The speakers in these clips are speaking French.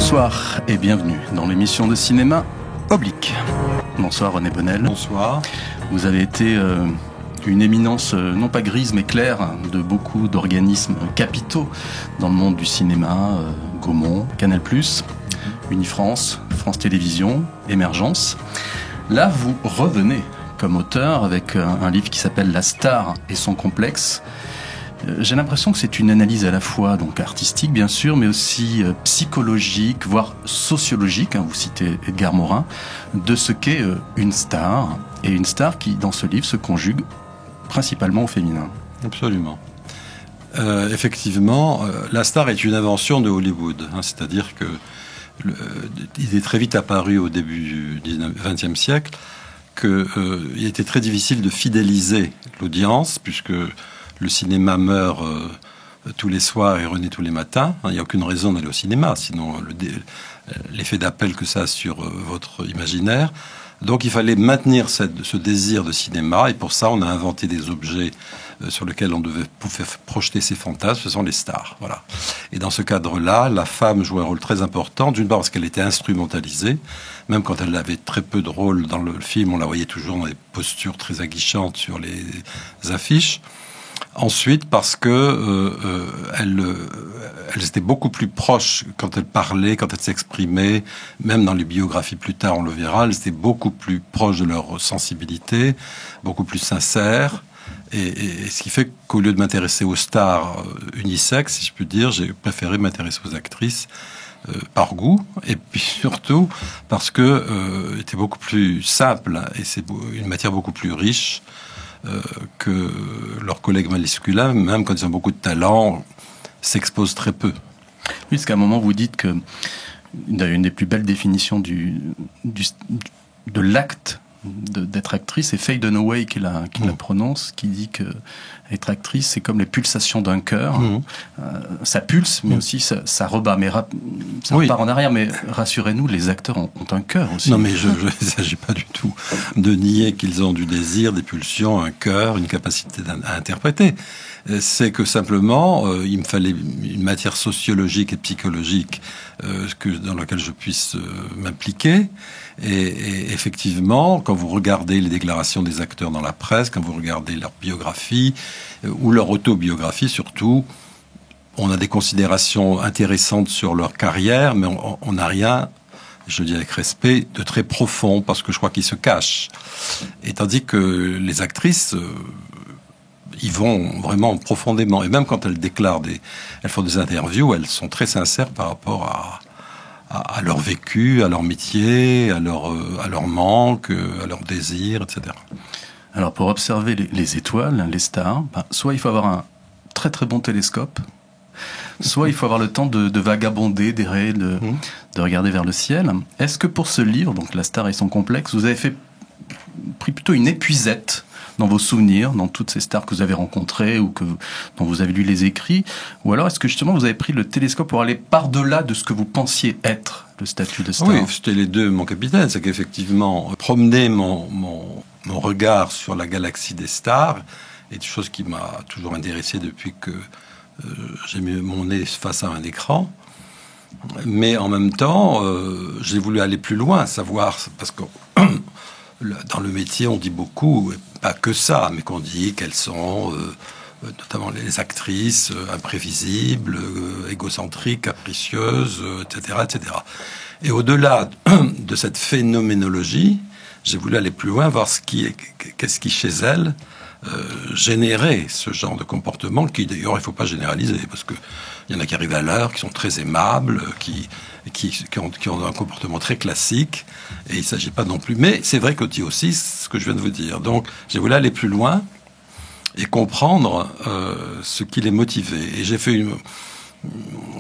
Bonsoir et bienvenue dans l'émission de cinéma Oblique. Bonsoir René Bonnel. Bonsoir. Vous avez été une éminence non pas grise mais claire de beaucoup d'organismes capitaux dans le monde du cinéma, Gaumont, Canal+, Unifrance, France Télévisions, Émergence. Là, vous revenez comme auteur avec un livre qui s'appelle La star et son complexe. J'ai l'impression que c'est une analyse à la fois donc artistique bien sûr, mais aussi psychologique, voire sociologique, vous citez Edgar Morin, de ce qu'est une star, et une star qui dans ce livre se conjugue principalement au féminin. Absolument. Effectivement, la star est une invention de Hollywood, c'est-à-dire que il est très vite apparu au début du XXe siècle qu'il était très difficile de fidéliser l'audience, puisque le cinéma meurt tous les soirs et renaît tous les matins. Il n'y a aucune raison d'aller au cinéma, sinon l'effet d'appel que ça a sur votre imaginaire. Donc il fallait maintenir ce désir de cinéma, et pour ça on a inventé des objets sur lesquels on pouvait projeter ses fantasmes. Ce sont les stars. Voilà. Et dans ce cadre-là, la femme jouait un rôle très important, d'une part parce qu'elle était instrumentalisée, même quand elle avait très peu de rôle dans le film, on la voyait toujours dans des postures très aguichantes sur les affiches. Ensuite, parce que elles étaient beaucoup plus proches quand elles parlaient, quand elles s'exprimaient, même dans les biographies plus tard, on le verra, elles étaient beaucoup plus proches de leur sensibilité, beaucoup plus sincères. Et ce qui fait qu'au lieu de m'intéresser aux stars unisexes, si je puis dire, j'ai préféré m'intéresser aux actrices par goût, et puis surtout parce que c'était beaucoup plus simple, et c'est une matière beaucoup plus riche que leurs collègues masculins, même quand ils ont beaucoup de talent, s'exposent très peu. Oui, parce qu'à un moment, vous dites que une des plus belles définitions de l'acte d'être actrice, c'est Faye Dunaway qui la prononce, qui dit que être actrice, c'est comme les pulsations d'un cœur. Ça pulse, mais aussi ça rebat. Mais ça repart en arrière. Mais rassurez-nous, les acteurs ont un cœur aussi. Non, mais il ne s'agit pas du tout de nier qu'ils ont du désir, des pulsions, un cœur, une capacité à interpréter. C'est que simplement, il me fallait une matière sociologique et psychologique dans laquelle je puisse m'impliquer. Et effectivement, quand vous regardez les déclarations des acteurs dans la presse, quand vous regardez leur biographie ou leur autobiographie surtout, on a des considérations intéressantes sur leur carrière, mais on n'a rien, je dis avec respect, de très profond, parce que je crois qu'ils se cachent. Et tandis que les actrices ils vont vraiment profondément. Et même quand elles déclarent elles font des interviews, elles sont très sincères par rapport à leur vécu, à leur métier, à leur manque, à leur désir, etc. Alors pour observer les étoiles, les stars, soit il faut avoir un très très bon télescope, soit il faut avoir le temps de vagabonder, d'errer, de regarder vers le ciel. Est-ce que pour ce livre, donc La star et son complexe, vous avez pris plutôt une épuisette dans vos souvenirs, dans toutes ces stars que vous avez rencontrées ou dont vous avez lu les écrits, ou alors est-ce que justement vous avez pris le télescope pour aller par-delà de ce que vous pensiez être le statut de star? Oui, c'était les deux, mon capitaine. C'est qu'effectivement, promener mon regard sur la galaxie des stars est une chose qui m'a toujours intéressé depuis que j'ai mis mon nez face à un écran. Mais en même temps, j'ai voulu aller plus loin, savoir, parce que dans le métier, on dit beaucoup, et pas que ça, mais qu'on dit qu'elles sont, notamment les actrices, imprévisibles, égocentriques, capricieuses, etc., etc. Et au-delà de cette phénoménologie, j'ai voulu aller plus loin, voir qu'est-ce qui chez elles générait ce genre de comportement, qui d'ailleurs il ne faut pas généraliser, parce qu'il y en a qui arrivent à l'heure, qui sont très aimables, qui ont un comportement très classique, et il ne s'agit pas non plus. Mais c'est vrai que dit aussi ce que je viens de vous dire. Donc j'ai voulu aller plus loin et comprendre ce qui les motivait. Et j'ai fait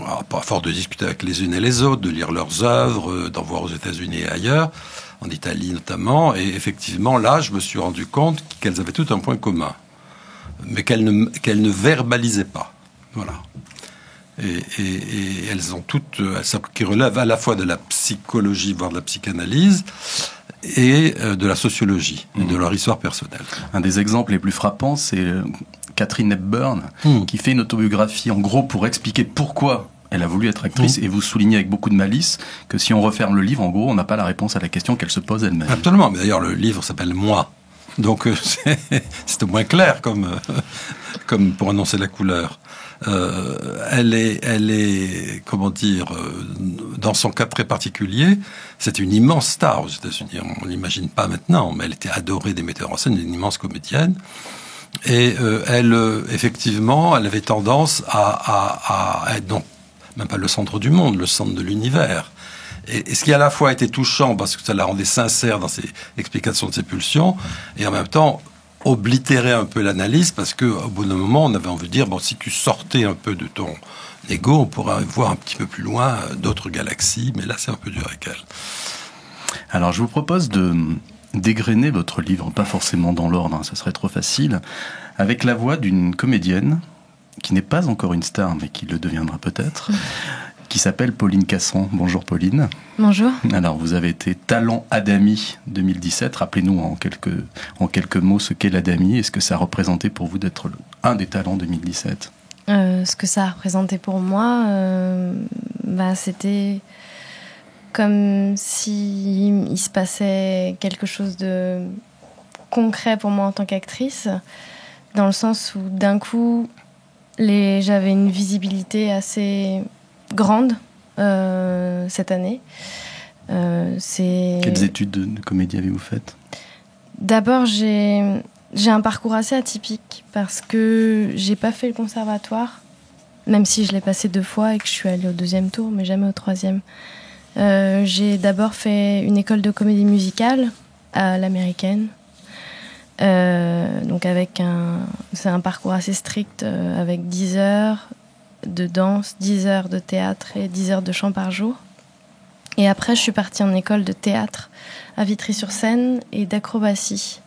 à force de discuter avec les unes et les autres, de lire leurs œuvres, d'en voir aux États-Unis et ailleurs, en Italie notamment, et effectivement là je me suis rendu compte qu'elles avaient tout un point commun, mais qu'elles ne verbalisaient pas. Voilà. Et elles ont toutes, qui relèvent à la fois de la psychologie, voire de la psychanalyse, et de la sociologie, et de leur histoire personnelle. Un des exemples les plus frappants, c'est Katharine Hepburn, qui fait une autobiographie, en gros, pour expliquer pourquoi Elle a voulu être actrice et vous soulignez avec beaucoup de malice que si on referme le livre, en gros, on n'a pas la réponse à la question qu'elle se pose elle-même. Absolument, mais d'ailleurs le livre s'appelle « Moi ». Donc c'est au moins clair comme pour annoncer la couleur. Elle est, comment dire, dans son cas très particulier, c'était une immense star aux États-Unis. On l'imagine pas maintenant, mais elle était adorée des metteurs en scène, une immense comédienne. Et elle, effectivement, elle avait tendance à être, non, même pas le centre du monde, le centre de l'univers. Et ce qui à la fois était touchant, parce que ça la rendait sincère dans ses explications de ses pulsions, et en même temps oblitérer un peu l'analyse, parce qu'au bout d'un moment, on avait envie de dire, bon, si tu sortais un peu de ton ego, on pourrait voir un petit peu plus loin d'autres galaxies, mais là, c'est un peu dur avec elle. Alors, je vous propose d'égrener votre livre, pas forcément dans l'ordre, hein, ça serait trop facile, avec la voix d'une comédienne qui n'est pas encore une star, mais qui le deviendra peut-être, qui s'appelle Pauline Cassan. Bonjour Pauline. Bonjour. Alors, vous avez été Talent Adami 2017. Rappelez-nous en quelques mots ce qu'est l'Adami. Est-ce que ça a représenté pour vous d'être un des talents 2017 ? Ce que ça a représenté pour moi, c'était comme s'il se passait quelque chose de concret pour moi en tant qu'actrice, dans le sens où d'un coup, j'avais une visibilité assez grande cette année. Quelles études de comédie avez-vous faites ? D'abord, j'ai un parcours assez atypique parce que j'ai pas fait le conservatoire, même si je l'ai passé 2 fois et que je suis allée au 2e tour, mais jamais au 3e. J'ai d'abord fait une école de comédie musicale à l'américaine. Donc c'est un parcours assez strict avec 10 heures de danse, 10 heures de théâtre et 10 heures de chant par jour. Et après, je suis partie en école de théâtre à Vitry-sur-Seine et d'acrobatie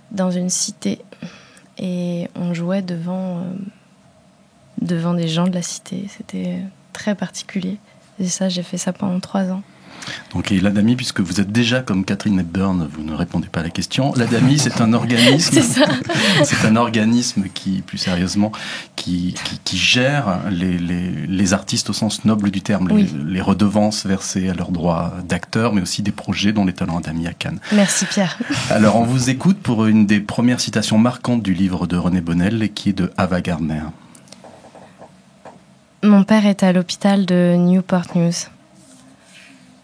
dans une cité. Et on jouait devant des gens de la cité. C'était très particulier. Et ça, j'ai fait ça pendant 3 ans. Donc, et l'Adami, puisque vous êtes déjà comme Catherine Hepburn, vous ne répondez pas à la question. L'Adami, c'est un organisme. C'est ça. C'est un organisme qui, plus sérieusement, qui gère les artistes au sens noble du terme, oui. les redevances versées à leurs droits d'acteurs, mais aussi des projets dont les talents Adami à Cannes. Merci Pierre. Alors, on vous écoute pour une des premières citations marquantes du livre de René Bonnel, qui est de Ava Gardner. Mon père est à l'hôpital de Newport News.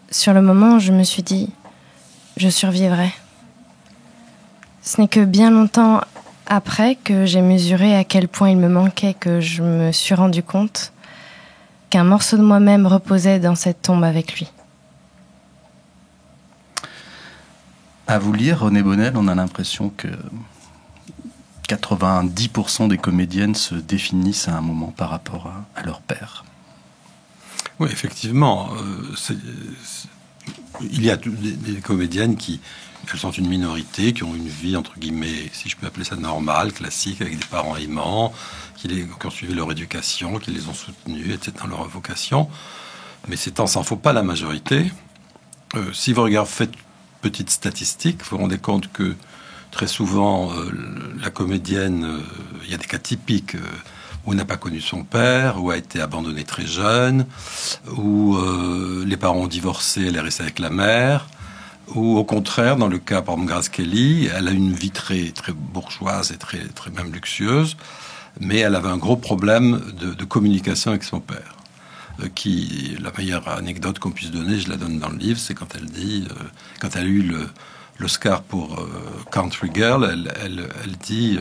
Sur le moment, je me suis dit, je survivrai. Ce n'est que bien longtemps après que j'ai mesuré à quel point il me manquait que je me suis rendu compte qu'un morceau de moi-même reposait dans cette tombe avec lui. À vous lire, René Bonnel, on a l'impression que 90% des comédiennes se définissent à un moment par rapport à leur père. Oui, effectivement. Il y a des comédiennes elles sont une minorité, qui ont une vie, entre guillemets, si je peux appeler ça normale, classique, avec des parents aimants, qui ont suivi leur éducation, qui les ont soutenus, etc., dans leur vocation. Mais c'est tant s'en faut pas la majorité. Si vous faites une petite statistique, vous vous rendez compte que très souvent, la comédienne, il y a des cas typiques, où n'a pas connu son père, où a été abandonnée très jeune, où les parents ont divorcé, elle est restée avec la mère, ou au contraire, dans le cas, par exemple, Grace Kelly, elle a une vie très, très bourgeoise et très, très même luxueuse, mais elle avait un gros problème de communication avec son père. La meilleure anecdote qu'on puisse donner, je la donne dans le livre, c'est quand elle dit, quand elle a eu l'Oscar pour Country Girl, elle dit...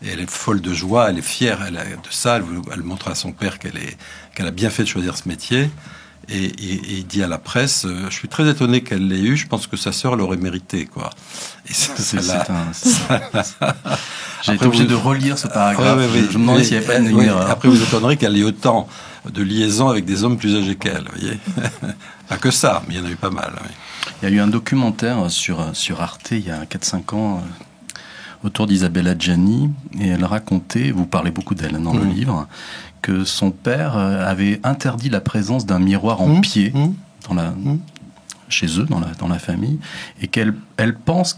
et elle est folle de joie, elle est fière de ça, elle montre à son père qu'elle a bien fait de choisir ce métier. Et il dit à la presse, je suis très étonné qu'elle l'ait eu, je pense que sa sœur l'aurait mérité, quoi. Et j'ai été obligé de relire ce paragraphe. Je me demandais s'il n'y avait pas une erreur. Après, vous étonnerez qu'elle ait autant de liaisons avec des hommes plus âgés qu'elle, vous voyez. Pas que ça, mais il y en a eu pas mal. Oui. Il y a eu un documentaire sur Arte il y a 4-5 ans autour d'Isabella Gianni, et elle racontait, vous parlez beaucoup d'elle dans le livre, que son père avait interdit la présence d'un miroir en pied chez eux, dans la famille, et qu'elle pense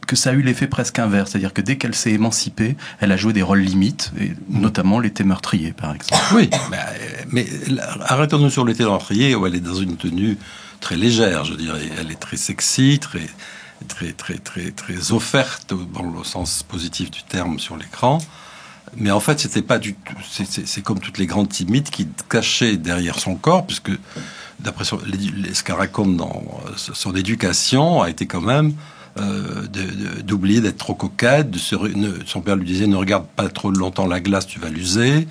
que ça a eu l'effet presque inverse, c'est-à-dire que dès qu'elle s'est émancipée, elle a joué des rôles limites, et notamment l'été meurtrier, par exemple. Oui, mais arrêtons-nous sur l'été meurtrier, où elle est dans une tenue très légère, je dirais. Elle est très sexy, très offerte, dans le sens positif du terme, sur l'écran. Mais en fait, c'était pas du tout. C'est comme toutes les grandes timides qui cachaient derrière son corps, puisque d'après ce qu'elle raconte dans son éducation, a été quand même d'oublier d'être trop coquette. Son père lui disait: ne regarde pas trop longtemps la glace, tu vas l'user.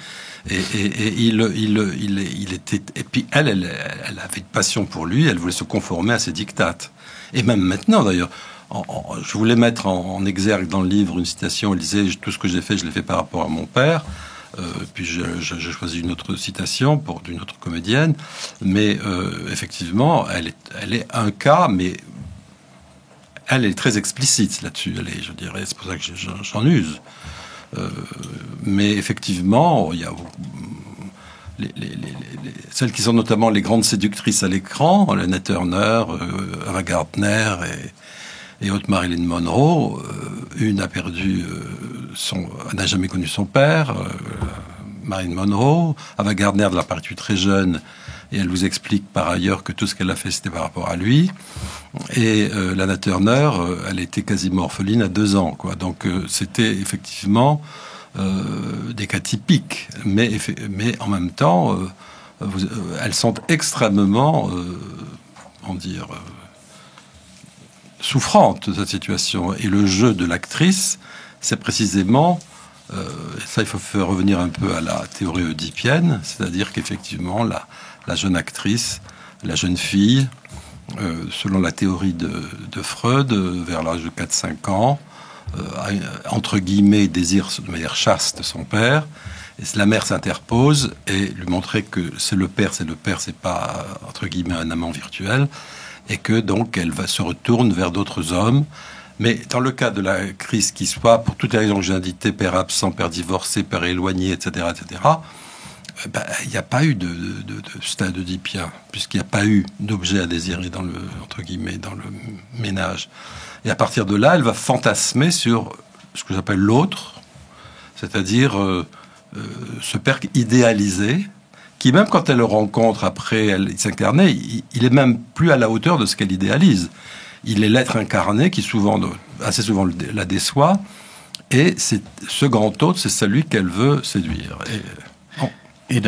Et il était. Et puis elle avait une passion pour lui. Elle voulait se conformer à ses dictates. Et même maintenant, d'ailleurs. Je voulais mettre en exergue dans le livre une citation. Elle disait: tout ce que j'ai fait, je l'ai fait par rapport à mon père. Puis j'ai choisi une autre citation d'une autre comédienne. Mais effectivement, elle est un cas, mais elle est très explicite là-dessus. Je dirais, c'est pour ça que j'en use. Mais effectivement, il y a celles qui sont notamment les grandes séductrices à l'écran, Lana Turner, Ava Gardner et autres Marilyn Monroe. Une a perdu n'a jamais connu son père, Marilyn Monroe. Ava Gardner l'a perdu très jeune, et elle vous explique par ailleurs que tout ce qu'elle a fait, c'était par rapport à lui. Et Lana Turner, elle était quasiment orpheline à 2 ans, quoi. Donc c'était effectivement des cas typiques, mais en même temps, elles sont extrêmement, souffrante de cette situation. Et le jeu de l'actrice, c'est précisément, ça il faut faire revenir un peu à la théorie oedipienne, c'est-à-dire qu'effectivement la jeune actrice, la jeune fille, selon la théorie de Freud, vers l'âge de 4-5 ans, entre guillemets, désire de manière chaste son père, et la mère s'interpose et lui montrer que c'est le père, c'est pas, entre guillemets, un amant virtuel, et que donc elle se retourne vers d'autres hommes. Mais dans le cas de la crise qui soit, pour toutes les raisons que j'ai indiquées, père absent, père divorcé, père éloigné, etc., il n'y a pas eu de stade oedipien, puisqu'il n'y a pas eu d'objet à désirer dans le ménage. Et à partir de là, elle va fantasmer sur ce que j'appelle l'autre, c'est-à-dire ce père idéalisé, qui même quand elle le rencontre après, elle s'incarner, il est même plus à la hauteur de ce qu'elle idéalise. Il est l'être incarné qui assez souvent la déçoit, et c'est ce grand autre, c'est celui qu'elle veut séduire. Et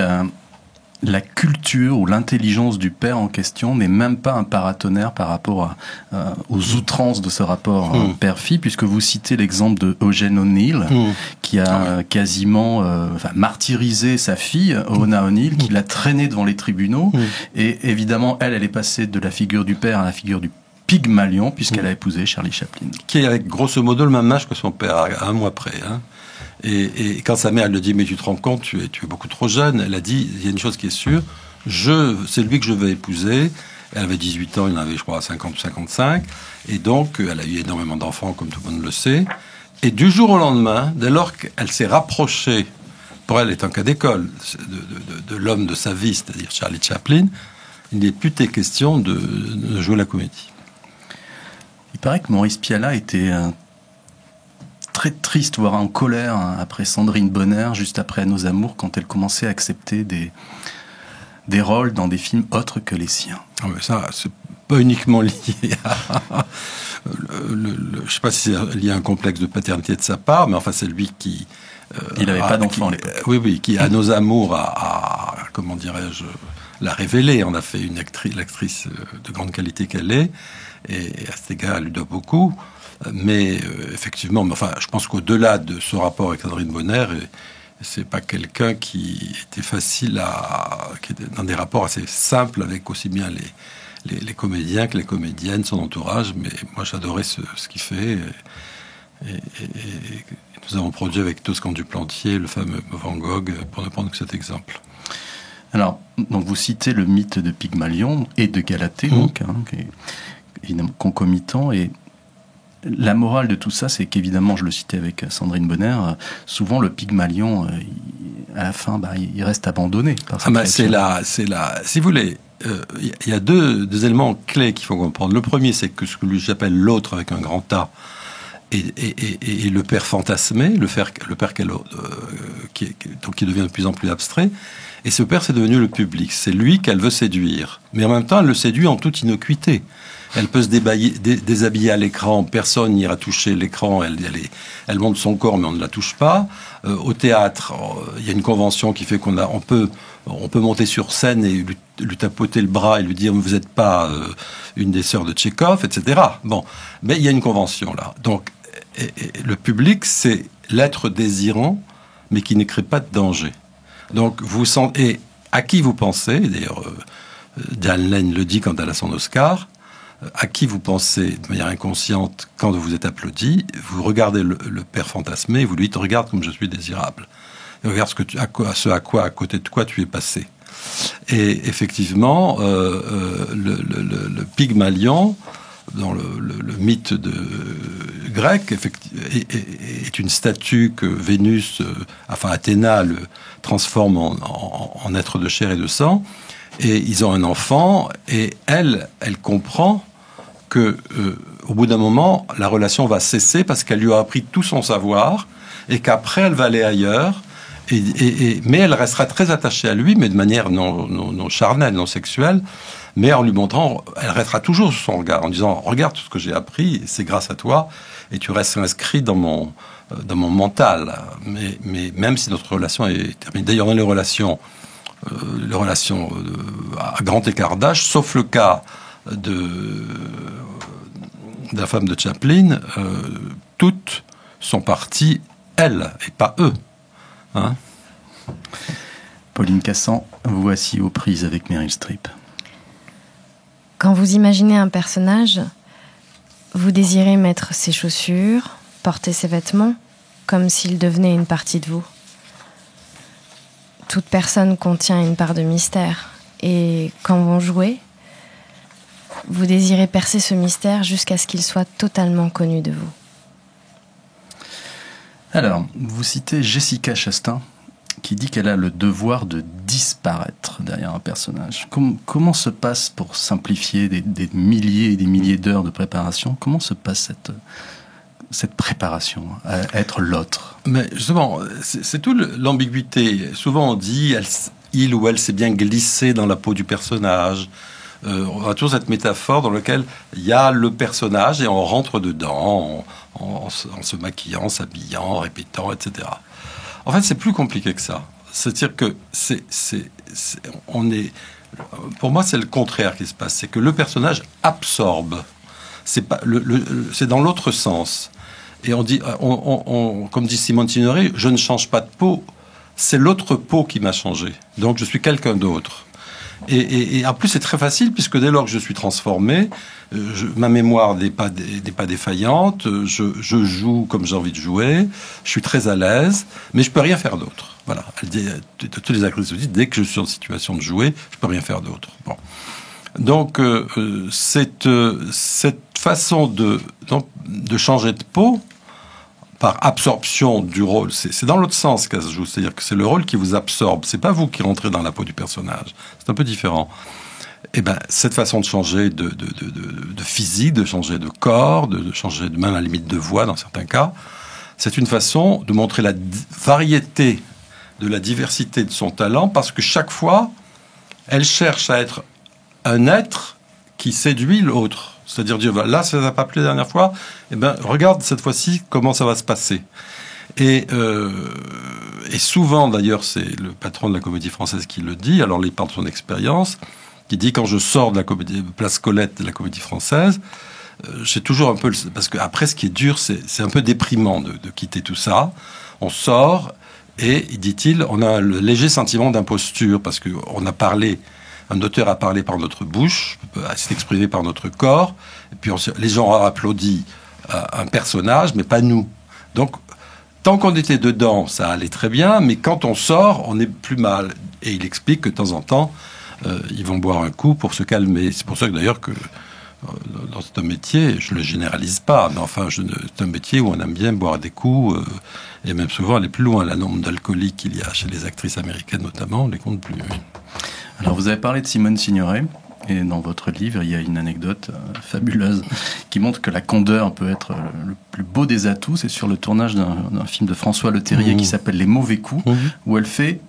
la culture ou l'intelligence du père en question n'est même pas un paratonnerre par rapport aux outrances de ce rapport père-fille, puisque vous citez l'exemple de Eugene O'Neill, qui a quasiment martyrisé sa fille, Oona O'Neill, qui l'a traînée devant les tribunaux. Et évidemment, elle est passée de la figure du père à la figure du Pygmalion, puisqu'elle a épousé Charlie Chaplin. Qui est avec grosso modo le même âge que son père, à 1 mois près, hein. Et quand sa mère elle lui dit: mais tu te rends compte, tu es beaucoup trop jeune, elle a dit: il y a une chose qui est sûre, c'est lui que je vais épouser. Elle avait 18 ans, il en avait je crois 50 ou 55, et donc elle a eu énormément d'enfants, comme tout le monde le sait. Et du jour au lendemain, dès lors qu'elle s'est rapprochée, pour elle est un cas d'école, de l'homme de sa vie, c'est-à-dire Charlie Chaplin, il n'est plus question de jouer la comédie. Il paraît que Maurice Pialat était très triste, voire en colère, après Sandrine Bonnaire, juste après Nos Amours, quand elle commençait à accepter des rôles dans des films autres que les siens. Ah mais ça, c'est pas uniquement lié à... je ne sais pas si c'est lié à un complexe de paternité de sa part, mais enfin c'est lui qui... il n'avait pas d'enfant à l'époque. Oui, qui à Nos Amours comment dirais-je, l'a révélé. On a fait l'actrice de grande qualité qu'elle est, et à cet égard, elle lui doit beaucoup. Mais effectivement, je pense qu'au-delà de ce rapport avec Sandrine Bonnaire, c'est pas quelqu'un qui était facile qui était dans des rapports assez simples avec aussi bien les comédiens que les comédiennes, son entourage. Mais moi, j'adorais ce qu'il fait. Et nous avons produit avec Toscan du Plantier le fameux Van Gogh, pour ne prendre que cet exemple. Alors, donc vous citez le mythe de Pygmalion et de Galatée, qui est évidemment concomitant, et la morale de tout ça, c'est qu'évidemment, je le citais avec Sandrine Bonnaire, souvent le Pygmalion, à la fin, il reste abandonné. C'est là, si vous voulez, il y a deux éléments clés qu'il faut comprendre. Le premier, c'est que ce que j'appelle l'autre avec un grand A et le père fantasmé, le père qui devient de plus en plus abstrait. Et ce père, c'est devenu le public. C'est lui qu'elle veut séduire. Mais en même temps, elle le séduit en toute innocuité. Elle peut se déshabiller à l'écran, personne n'ira toucher l'écran, elle montre son corps, mais on ne la touche pas. Au théâtre, il y a une convention qui fait on peut monter sur scène et lui tapoter le bras et lui dire « vous n'êtes pas une des sœurs de Tchekhov », etc. Bon, mais il y a une convention là. Donc, le public, c'est l'être désirant, mais qui ne crée pas de danger. Donc, et à qui vous pensez, d'ailleurs, Diane Lane le dit quand elle a son Oscar, à qui vous pensez de manière inconsciente quand vous êtes applaudi, vous regardez le père fantasmé et vous lui dites « regarde comme je suis désirable ». Et regarde à côté de quoi tu es passé. Et effectivement, le Pygmalion, dans le mythe grec, est une statue que Vénus, Athéna, le transforme en être de chair et de sang. Et ils ont un enfant, et elle comprend que, au bout d'un moment, la relation va cesser parce qu'elle lui a appris tout son savoir, et qu'après, elle va aller ailleurs. Mais elle restera très attachée à lui, mais de manière non charnelle, non sexuelle, mais en lui montrant, elle restera toujours sur son regard, en disant « regarde tout ce que j'ai appris, c'est grâce à toi, et tu restes inscrit dans mon mental ». Mais même si notre relation est terminée, d'ailleurs dans les relations à grand écart d'âge, sauf le cas de la femme de Chaplin, toutes sont parties, elles, et pas eux. Hein? Pauline Cassan, vous voici aux prises avec Meryl Streep. Quand vous imaginez un personnage, vous désirez mettre ses chaussures, porter ses vêtements, comme s'il devenait une partie de vous. Toute personne contient une part de mystère. Et quand vous jouez, vous désirez percer ce mystère jusqu'à ce qu'il soit totalement connu de vous. Alors, vous citez Jessica Chastain, qui dit qu'elle a le devoir de disparaître derrière un personnage. Comment se passe, pour simplifier des milliers et des milliers d'heures de préparation, comment se passe cette préparation à être l'autre? Mais justement, c'est toute l'ambiguïté. Souvent on dit il ou elle s'est bien glissé dans la peau du personnage. On a toujours cette métaphore dans laquelle il y a le personnage et on rentre dedans en se maquillant, s'habillant, répétant, etc. En fait, c'est plus compliqué que ça. C'est-à-dire que pour moi, c'est le contraire qui se passe. C'est que le personnage absorbe. C'est dans l'autre sens. Et on dit, comme dit Simone Signoret, je ne change pas de peau. C'est l'autre peau qui m'a changé. Donc, je suis quelqu'un d'autre. Et en plus, c'est très facile, puisque dès lors que je suis transformé, ma mémoire n'est pas défaillante, je joue comme j'ai envie de jouer, je suis très à l'aise, mais je peux rien faire d'autre. Voilà. Tous les actrices disent, dès que je suis en situation de jouer, je peux rien faire d'autre. Bon. Donc, cette façon de changer de peau, par absorption du rôle, c'est dans l'autre sens qu'elle se joue, c'est-à-dire que c'est le rôle qui vous absorbe, c'est pas vous qui rentrez dans la peau du personnage, c'est un peu différent. Et ben cette façon de changer de physique, de changer de corps, de changer même à la limite de voix dans certains cas, c'est une façon de montrer la variété de la diversité de son talent, parce que chaque fois, elle cherche à être un être qui séduit l'autre. C'est-à-dire dire, là, ça n'a pas plu la dernière fois, eh ben, regarde cette fois-ci comment ça va se passer. Et souvent, d'ailleurs, c'est le patron de la Comédie Française qui le dit, alors il parle de son expérience, qui dit, quand je sors de la Place Colette de la Comédie Française, j'ai toujours un peu... Parce qu'après, ce qui est dur, c'est un peu déprimant de quitter tout ça. On sort, et, dit-il, on a le léger sentiment d'imposture, parce qu'on a parlé... Un auteur a parlé par notre bouche, s'est exprimé par notre corps, et puis les gens ont applaudi un personnage, mais pas nous. Donc, tant qu'on était dedans, ça allait très bien, mais quand on sort, on est plus mal. Et il explique que de temps en temps, ils vont boire un coup pour se calmer. C'est pour ça que d'ailleurs que c'est un métier, je ne le généralise pas, mais enfin, c'est un métier où on aime bien boire des coups, et même souvent aller plus loin. Le nombre d'alcooliques qu'il y a chez les actrices américaines notamment, on les compte plus. Oui. Alors, vous avez parlé de Simone Signoret. Et dans votre livre, il y a une anecdote fabuleuse qui montre que la candeur peut être le plus beau des atouts. C'est sur le tournage d'un film de François Leterrier qui s'appelle Les Mauvais Coups, où elle fait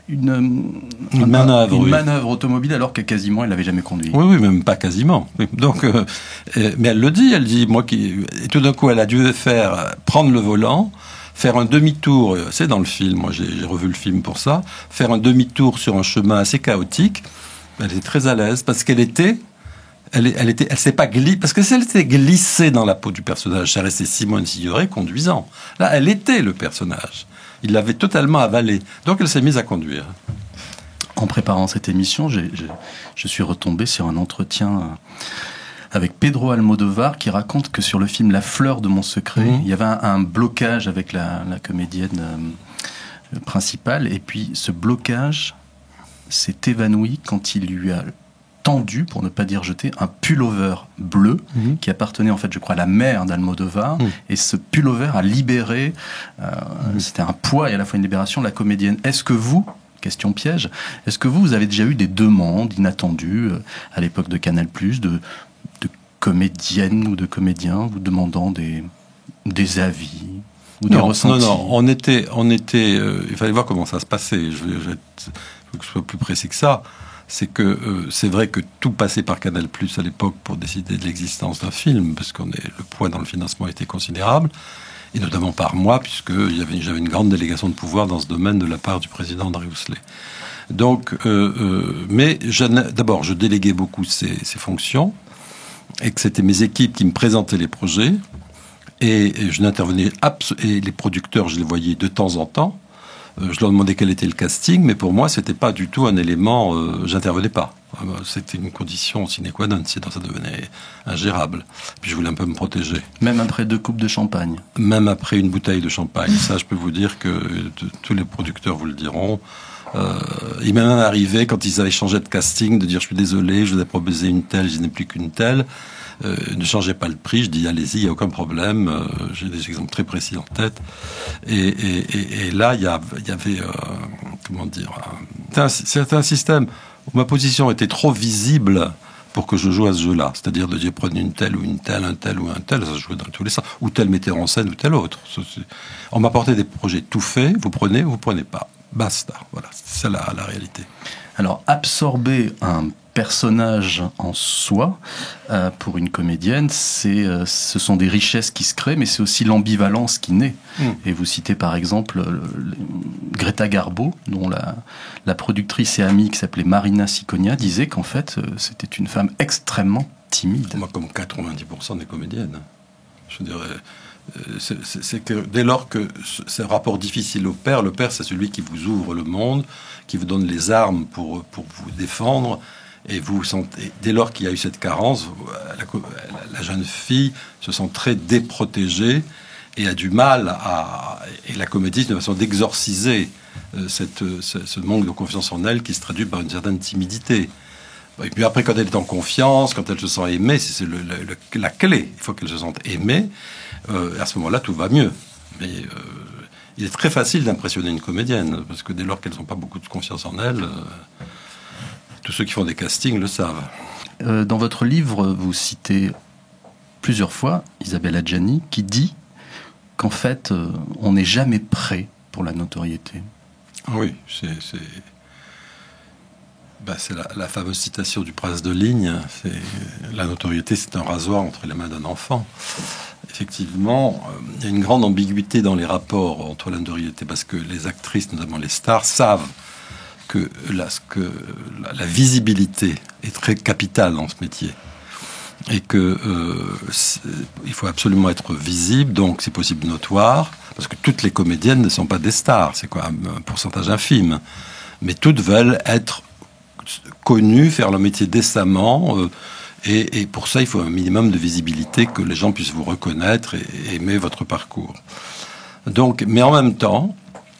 une manœuvre automobile alors que quasiment elle n'avait jamais conduit. Oui, même pas quasiment. Donc, mais elle le dit, et tout d'un coup elle a dû prendre le volant, faire un demi-tour, c'est dans le film, moi j'ai revu le film pour ça, faire un demi-tour sur un chemin assez chaotique. Elle était très à l'aise parce qu'elle s'est pas glissée, parce que si elle était glissée dans la peau du personnage, ça restait Simone Signoret conduisant. Là, elle était le personnage. Il l'avait totalement avalé. Donc elle s'est mise à conduire. En préparant cette émission, je suis retombé sur un entretien avec Pedro Almodovar qui raconte que sur le film La fleur de mon secret, il y avait un blocage avec la comédienne principale, et puis ce blocage s'est évanoui quand il lui a tendu, pour ne pas dire jeté, un pullover bleu qui appartenait en fait, je crois, à la mère d'Almodovar, et ce pullover a libéré, c'était un poids et à la fois une libération, la comédienne. Est-ce que vous, question piège, est-ce que vous avez déjà eu des demandes inattendues à l'époque de Canal+, de comédiennes ou de comédiens vous demandant des avis ou des ressentis? Non, on était, il fallait voir comment ça se passait. Il faut que je sois plus précis que ça. C'est que c'est vrai que tout passait par Canal+ à l'époque pour décider de l'existence d'un film, parce que le poids dans le financement était considérable, et notamment par moi, puisque j'avais une grande délégation de pouvoir dans ce domaine de la part du président André Rousselet. Donc, mais d'abord, je déléguais beaucoup ces fonctions, et que c'était mes équipes qui me présentaient les projets, et je n'intervenais et les producteurs, je les voyais de temps en temps. Je leur demandais quel était le casting, mais pour moi, c'était pas du tout un élément. J'intervenais pas. C'était une condition sine qua non, sinon ça devenait ingérable. Puis je voulais un peu me protéger. Même après 2 coupes de champagne. Même après une bouteille de champagne. Ça, je peux vous dire que tous les producteurs vous le diront. Il m'est même arrivé, quand ils avaient changé de casting, de dire je suis désolé, je vous ai proposé une telle, je n'ai plus qu'une telle. Ne changez pas le prix, je dis allez-y, il n'y a aucun problème. J'ai des exemples très précis en tête. Et là, il y avait comment dire, c'est un système où ma position était trop visible pour que je joue à ce jeu-là. C'est-à-dire de dire prenez une telle ou une telle, un tel ou un tel, ça se jouait dans tous les sens. Ou tel metteur en scène ou tel autre. On m'apportait des projets tout faits, vous prenez ou vous prenez pas. Basta, voilà, c'est ça la réalité. Alors, absorber un personnage en soi, pour une comédienne, ce sont des richesses qui se créent, mais c'est aussi l'ambivalence qui naît. Et vous citez par exemple Greta Garbo, dont la productrice et amie qui s'appelait Marina Siconia disait qu'en fait, c'était une femme extrêmement timide. Moi, comme 90% des comédiennes. Je dirais... C'est que dès lors que c'est un rapport difficile au père, le père c'est celui qui vous ouvre le monde, qui vous donne les armes pour vous défendre, et vous sentez, dès lors qu'il y a eu cette carence, la jeune fille se sent très déprotégée et a du mal et la comédie c'est une façon d'exorciser ce manque de confiance en elle qui se traduit par une certaine timidité. Et puis après, quand elle est en confiance, quand elle se sent aimée, c'est la clé. Il faut qu'elle se sente aimée. À ce moment-là, tout va mieux. Mais il est très facile d'impressionner une comédienne, parce que dès lors qu'elles n'ont pas beaucoup de confiance en elles, tous ceux qui font des castings le savent. Dans votre livre, vous citez plusieurs fois Isabelle Adjani, qui dit qu'en fait, on n'est jamais prêt pour la notoriété. Oui, c'est la fameuse citation du prince de Ligne. La notoriété, c'est un rasoir entre les mains d'un enfant. Effectivement, il y a une grande ambiguïté dans les rapports entre la notoriété, parce que les actrices, notamment les stars, savent que la visibilité est très capitale dans ce métier. Et que il faut absolument être visible, donc c'est possible notoire, parce que toutes les comédiennes ne sont pas des stars, c'est quoi, un pourcentage infime. Mais toutes veulent être connues, faire leur métier décemment, et pour ça il faut un minimum de visibilité, que les gens puissent vous reconnaître et aimer votre parcours. Donc, mais en même temps,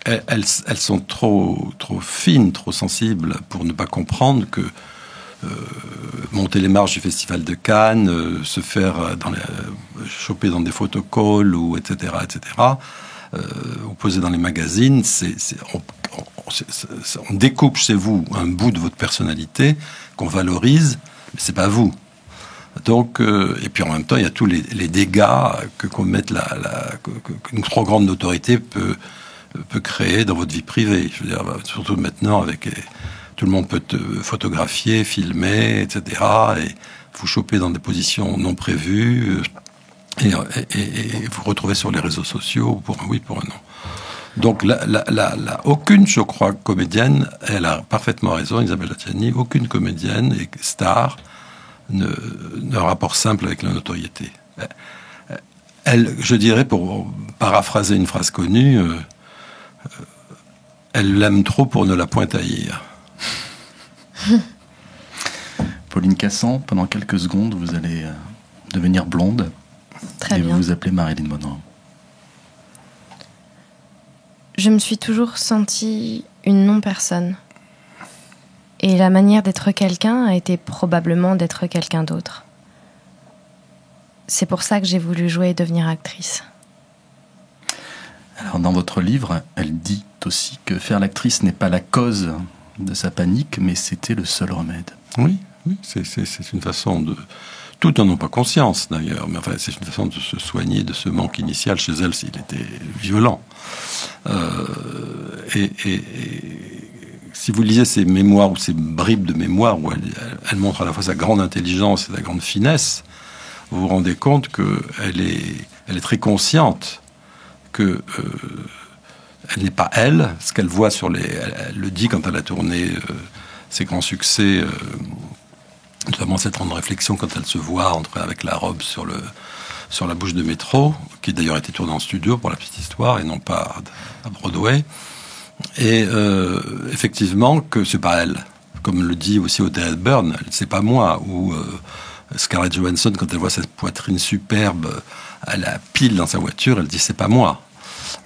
elles sont trop fines, trop sensibles pour ne pas comprendre que monter les marches du Festival de Cannes, se faire choper dans des photocalls, ou etc., ou poser dans les magazines, on découpe chez vous un bout de votre personnalité qu'on valorise, mais c'est pas vous. Donc, et puis en même temps, il y a tous les dégâts que qu'une trop grande notoriété peut créer dans votre vie privée. Je veux dire, surtout maintenant, tout le monde peut te photographier, filmer, etc. Et vous choper dans des positions non prévues et vous retrouver sur les réseaux sociaux pour un oui, pour un non. Donc, aucune, je crois, comédienne, elle a parfaitement raison, Isabelle Adjani, aucune comédienne et star ne rapport simple avec la notoriété. Elle, je dirais, pour paraphraser une phrase connue, elle l'aime trop pour ne la point haïr. Pauline Cassan, pendant quelques secondes, vous allez devenir blonde. Très bien. Vous vous appelez Marilyn Monroe. Je me suis toujours sentie une non-personne. Et la manière d'être quelqu'un a été probablement d'être quelqu'un d'autre. C'est pour ça que j'ai voulu jouer et devenir actrice. Alors, dans votre livre, elle dit aussi que faire l'actrice n'est pas la cause de sa panique, mais c'était le seul remède. Oui, c'est une façon de... Tout en n'ont pas conscience, d'ailleurs, mais enfin, c'est une façon de se soigner de ce manque initial chez elle, s'il était violent. Si vous lisez ses mémoires ou ses bribes de mémoire, où elle montre à la fois sa grande intelligence et sa grande finesse, vous vous rendez compte qu'elle est très consciente que elle n'est pas elle. Ce qu'elle voit elle le dit quand elle a tourné ses grands succès, notamment cette grande réflexion quand elle se voit entrer avec la robe sur la bouche de métro, qui d'ailleurs a été tournée en studio pour la petite histoire et non pas à Broadway. Et effectivement que c'est pas elle, comme le dit aussi Audrey Hepburn, c'est pas moi, ou Scarlett Johansson, quand elle voit cette poitrine superbe à la pile dans sa voiture, elle dit c'est pas moi.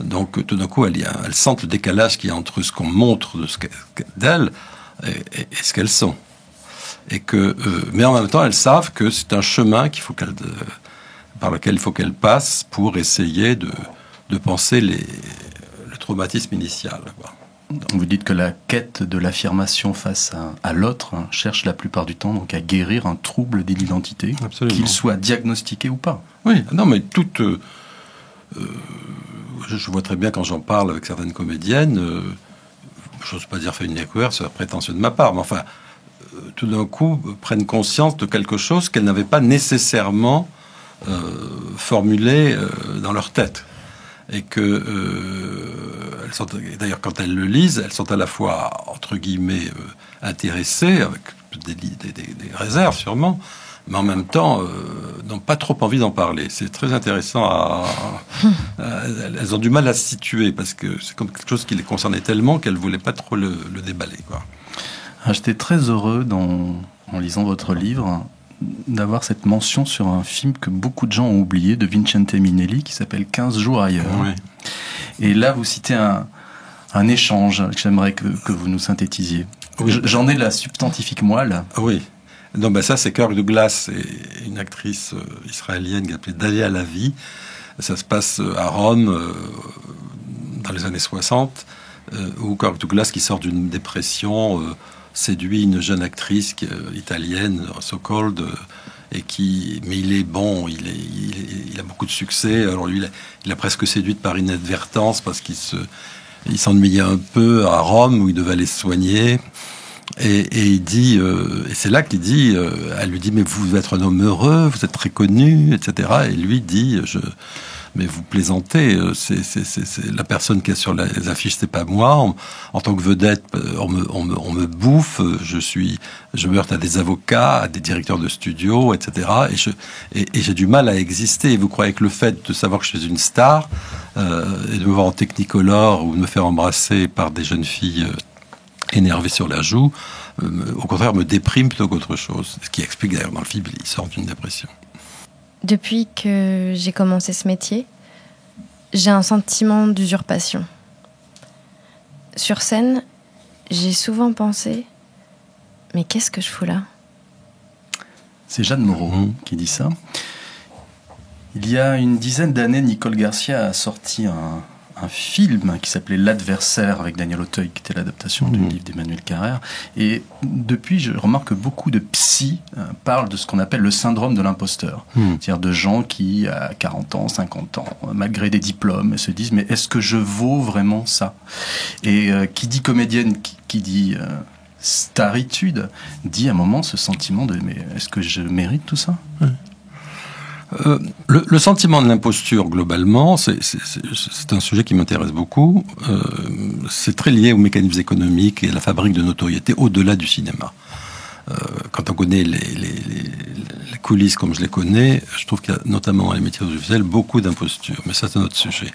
Donc tout d'un coup elle sent le décalage qu'il y a entre ce qu'on montre d'elle et ce qu'elles sont, et mais en même temps elles savent que c'est un chemin par lequel il faut qu'elles passent pour essayer de penser le traumatisme initial, quoi. Vous dites que la quête de l'affirmation face à l'autre cherche la plupart du temps donc à guérir un trouble d'identité, qu'il soit diagnostiqué ou pas. Oui, non, mais je vois très bien quand j'en parle avec certaines comédiennes, je n'ose pas dire faire une découverte, c'est prétentieux de ma part, mais enfin, tout d'un coup, prennent conscience de quelque chose qu'elles n'avaient pas nécessairement formulé dans leur tête. Et d'ailleurs, quand elles le lisent, elles sont à la fois, entre guillemets, intéressées, avec des réserves sûrement, mais en même temps, n'ont pas trop envie d'en parler. C'est très intéressant. Elles ont du mal à se situer, parce que c'est comme quelque chose qui les concernait tellement qu'elles ne voulaient pas trop le déballer, quoi. J'étais très heureux, en lisant votre livre, d'avoir cette mention sur un film que beaucoup de gens ont oublié, de Vincente Minnelli, qui s'appelle 15 jours ailleurs. Oui. Et là, vous citez un échange que j'aimerais que vous nous synthétisiez. Oui. J'en ai la substantifique moelle. Oui. Non, ça, c'est Kirk Douglas, c'est une actrice israélienne qui s'appelait Dalia Lavi. Ça se passe à Rome, dans les années 60, où Kirk Douglas, qui sort d'une dépression, séduit une jeune actrice italienne, so-called, mais il est bon, il a beaucoup de succès. Alors lui, il a presque séduite par inadvertance parce qu'il s'ennuyait un peu à Rome où il devait aller se soigner. Et il dit, et c'est là qu'il dit, elle lui dit, mais vous êtes un homme heureux, vous êtes très connu, etc. Et lui dit, mais vous plaisantez, c'est la personne qui est sur les affiches, c'est pas moi. En tant que vedette, on me bouffe, je me heurte à des avocats, à des directeurs de studio, etc. Et j'ai du mal à exister. Et vous croyez que le fait de savoir que je suis une star, et de me voir en Technicolor ou de me faire embrasser par des jeunes filles énervées sur la joue, au contraire me déprime plutôt qu'autre chose. Ce qui explique d'ailleurs dans le film, il sort d'une dépression. Depuis que j'ai commencé ce métier, j'ai un sentiment d'usurpation. Sur scène, j'ai souvent pensé « Mais qu'est-ce que je fous là ?» C'est Jeanne Moreau qui dit ça. Il y a une dizaine d'années, Nicole Garcia a sorti un film qui s'appelait L'Adversaire avec Daniel Auteuil, qui était l'adaptation du livre d'Emmanuel Carrère. Et depuis, je remarque que beaucoup de psy parlent de ce qu'on appelle le syndrome de l'imposteur. C'est-à-dire de gens qui, à 40 ans, 50 ans, malgré des diplômes, se disent « mais est-ce que je vaux vraiment ça ?» Et qui dit comédienne, qui dit staritude, dit à un moment ce sentiment de « mais est-ce que je mérite tout ça ?» Le sentiment de l'imposture, globalement, c'est un sujet qui m'intéresse beaucoup. C'est très lié aux mécanismes économiques et à la fabrique de notoriété au-delà du cinéma. Quand on connaît les coulisses comme je les connais, je trouve qu'il y a notamment dans les métiers audiovisuels beaucoup d'imposture. Mais ça, c'est un autre sujet.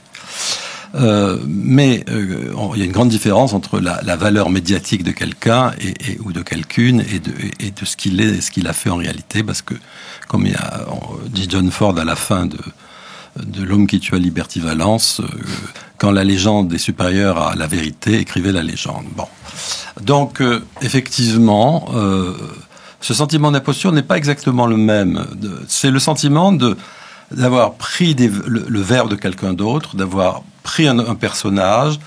Mais il y a une grande différence entre la valeur médiatique de quelqu'un ou de quelqu'une et de ce qu'il est et ce qu'il a fait en réalité, parce que comme dit John Ford à la fin de L'homme qui tua Liberty Valance, quand la légende est supérieure à la vérité, écrivez la légende. Bon, donc effectivement, ce sentiment d'imposture n'est pas exactement le même. C'est le sentiment d'avoir pris le verbe de quelqu'un d'autre, d'avoir pris un personnage,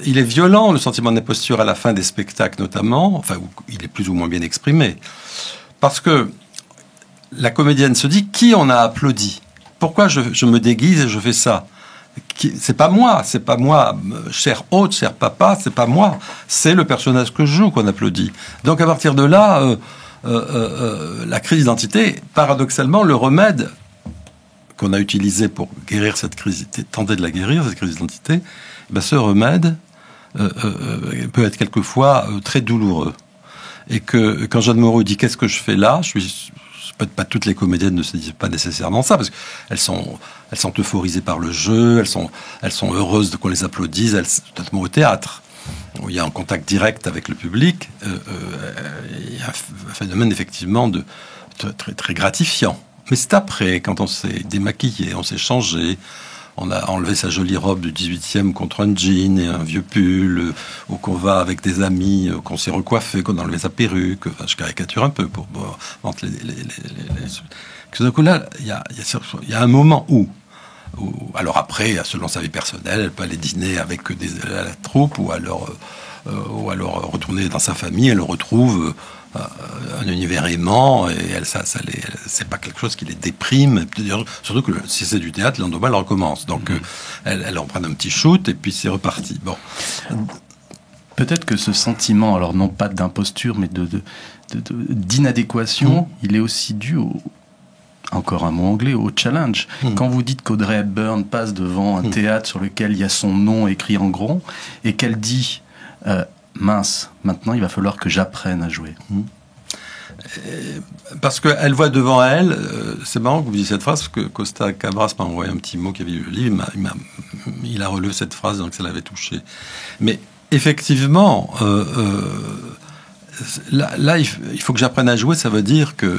il est violent, le sentiment d'imposture, à la fin des spectacles notamment, enfin, où il est plus ou moins bien exprimé, parce que la comédienne se dit, qui on a applaudi? Pourquoi je me déguise et je fais ça? C'est pas moi, cher hôte, cher papa, c'est pas moi, c'est le personnage que je joue qu'on applaudit. Donc à partir de là, la crise d'identité, paradoxalement, le remède qu'on a utilisé pour guérir cette crise, tenter de la guérir, cette crise d'identité, ce remède peut être quelquefois très douloureux. Et que quand Jeanne Moreau dit « qu'est-ce que je fais là ?» peut-être pas toutes les comédiennes ne se disent pas nécessairement ça, parce qu'elles sont euphorisées par le jeu, elles sont heureuses de qu'on les applaudisse, notamment au théâtre, où il y a un contact direct avec le public, il y a un phénomène effectivement très, très gratifiant. Mais c'est après, quand on s'est démaquillé, on s'est changé, on a enlevé sa jolie robe du 18e contre un jean et un vieux pull, ou qu'on va avec des amis, qu'on s'est recoiffé, qu'on a enlevé sa perruque, je caricature un peu pour montrer tout d'un coup là, il y a un moment où alors après, selon sa vie personnelle, elle peut aller dîner avec la troupe, ou alors retourner dans sa famille, elle retrouve un univers aimant, et c'est pas quelque chose qui les déprime, surtout que si c'est du théâtre, le lendemain elle recommence, donc elle en prend un petit shoot et puis c'est reparti. Bon, peut-être que ce sentiment, alors non pas d'imposture mais d'inadéquation, il est aussi dû encore un mot anglais, au challenge. Quand vous dites qu'Audrey Hepburn passe devant un théâtre sur lequel il y a son nom écrit en gros, et qu'elle dit mince, maintenant il va falloir que j'apprenne à jouer. Parce qu'elle voit devant elle, c'est marrant que vous disiez cette phrase, parce que Costa Cabras m'a envoyé un petit mot qui avait lu le livre, il a relevé cette phrase, donc ça l'avait touché. Mais effectivement, là, il faut que j'apprenne à jouer, ça veut dire que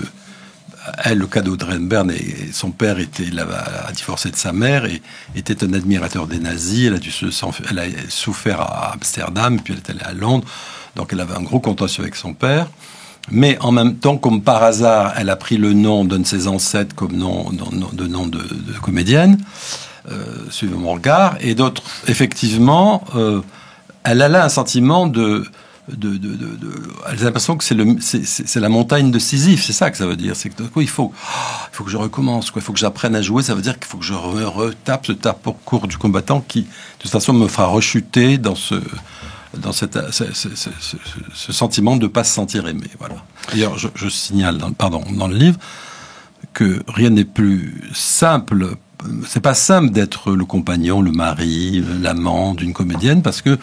elle, le cas d'Audrey Hepburn, et son père a divorcé de sa mère et était un admirateur des nazis. Elle a souffert à Amsterdam, puis elle est allée à Londres, donc elle avait un gros contentieux avec son père. Mais en même temps, comme par hasard, elle a pris le nom d'un de ses ancêtres comme nom de comédienne, suivant mon regard, et d'autres, effectivement, elle a là un sentiment elle a l'impression que c'est la montagne de Sisyphe, c'est ça que ça veut dire. C'est que d'un coup, il faut que je recommence, il faut que j'apprenne à jouer. Ça veut dire qu'il faut que je retape ce parcours du combattant qui, de toute façon, me fera rechuter dans ce sentiment de ne pas se sentir aimé. Voilà. D'ailleurs, je signale dans le livre que rien n'est plus simple. C'est pas simple d'être le compagnon, le mari, l'amant d'une comédienne, parce que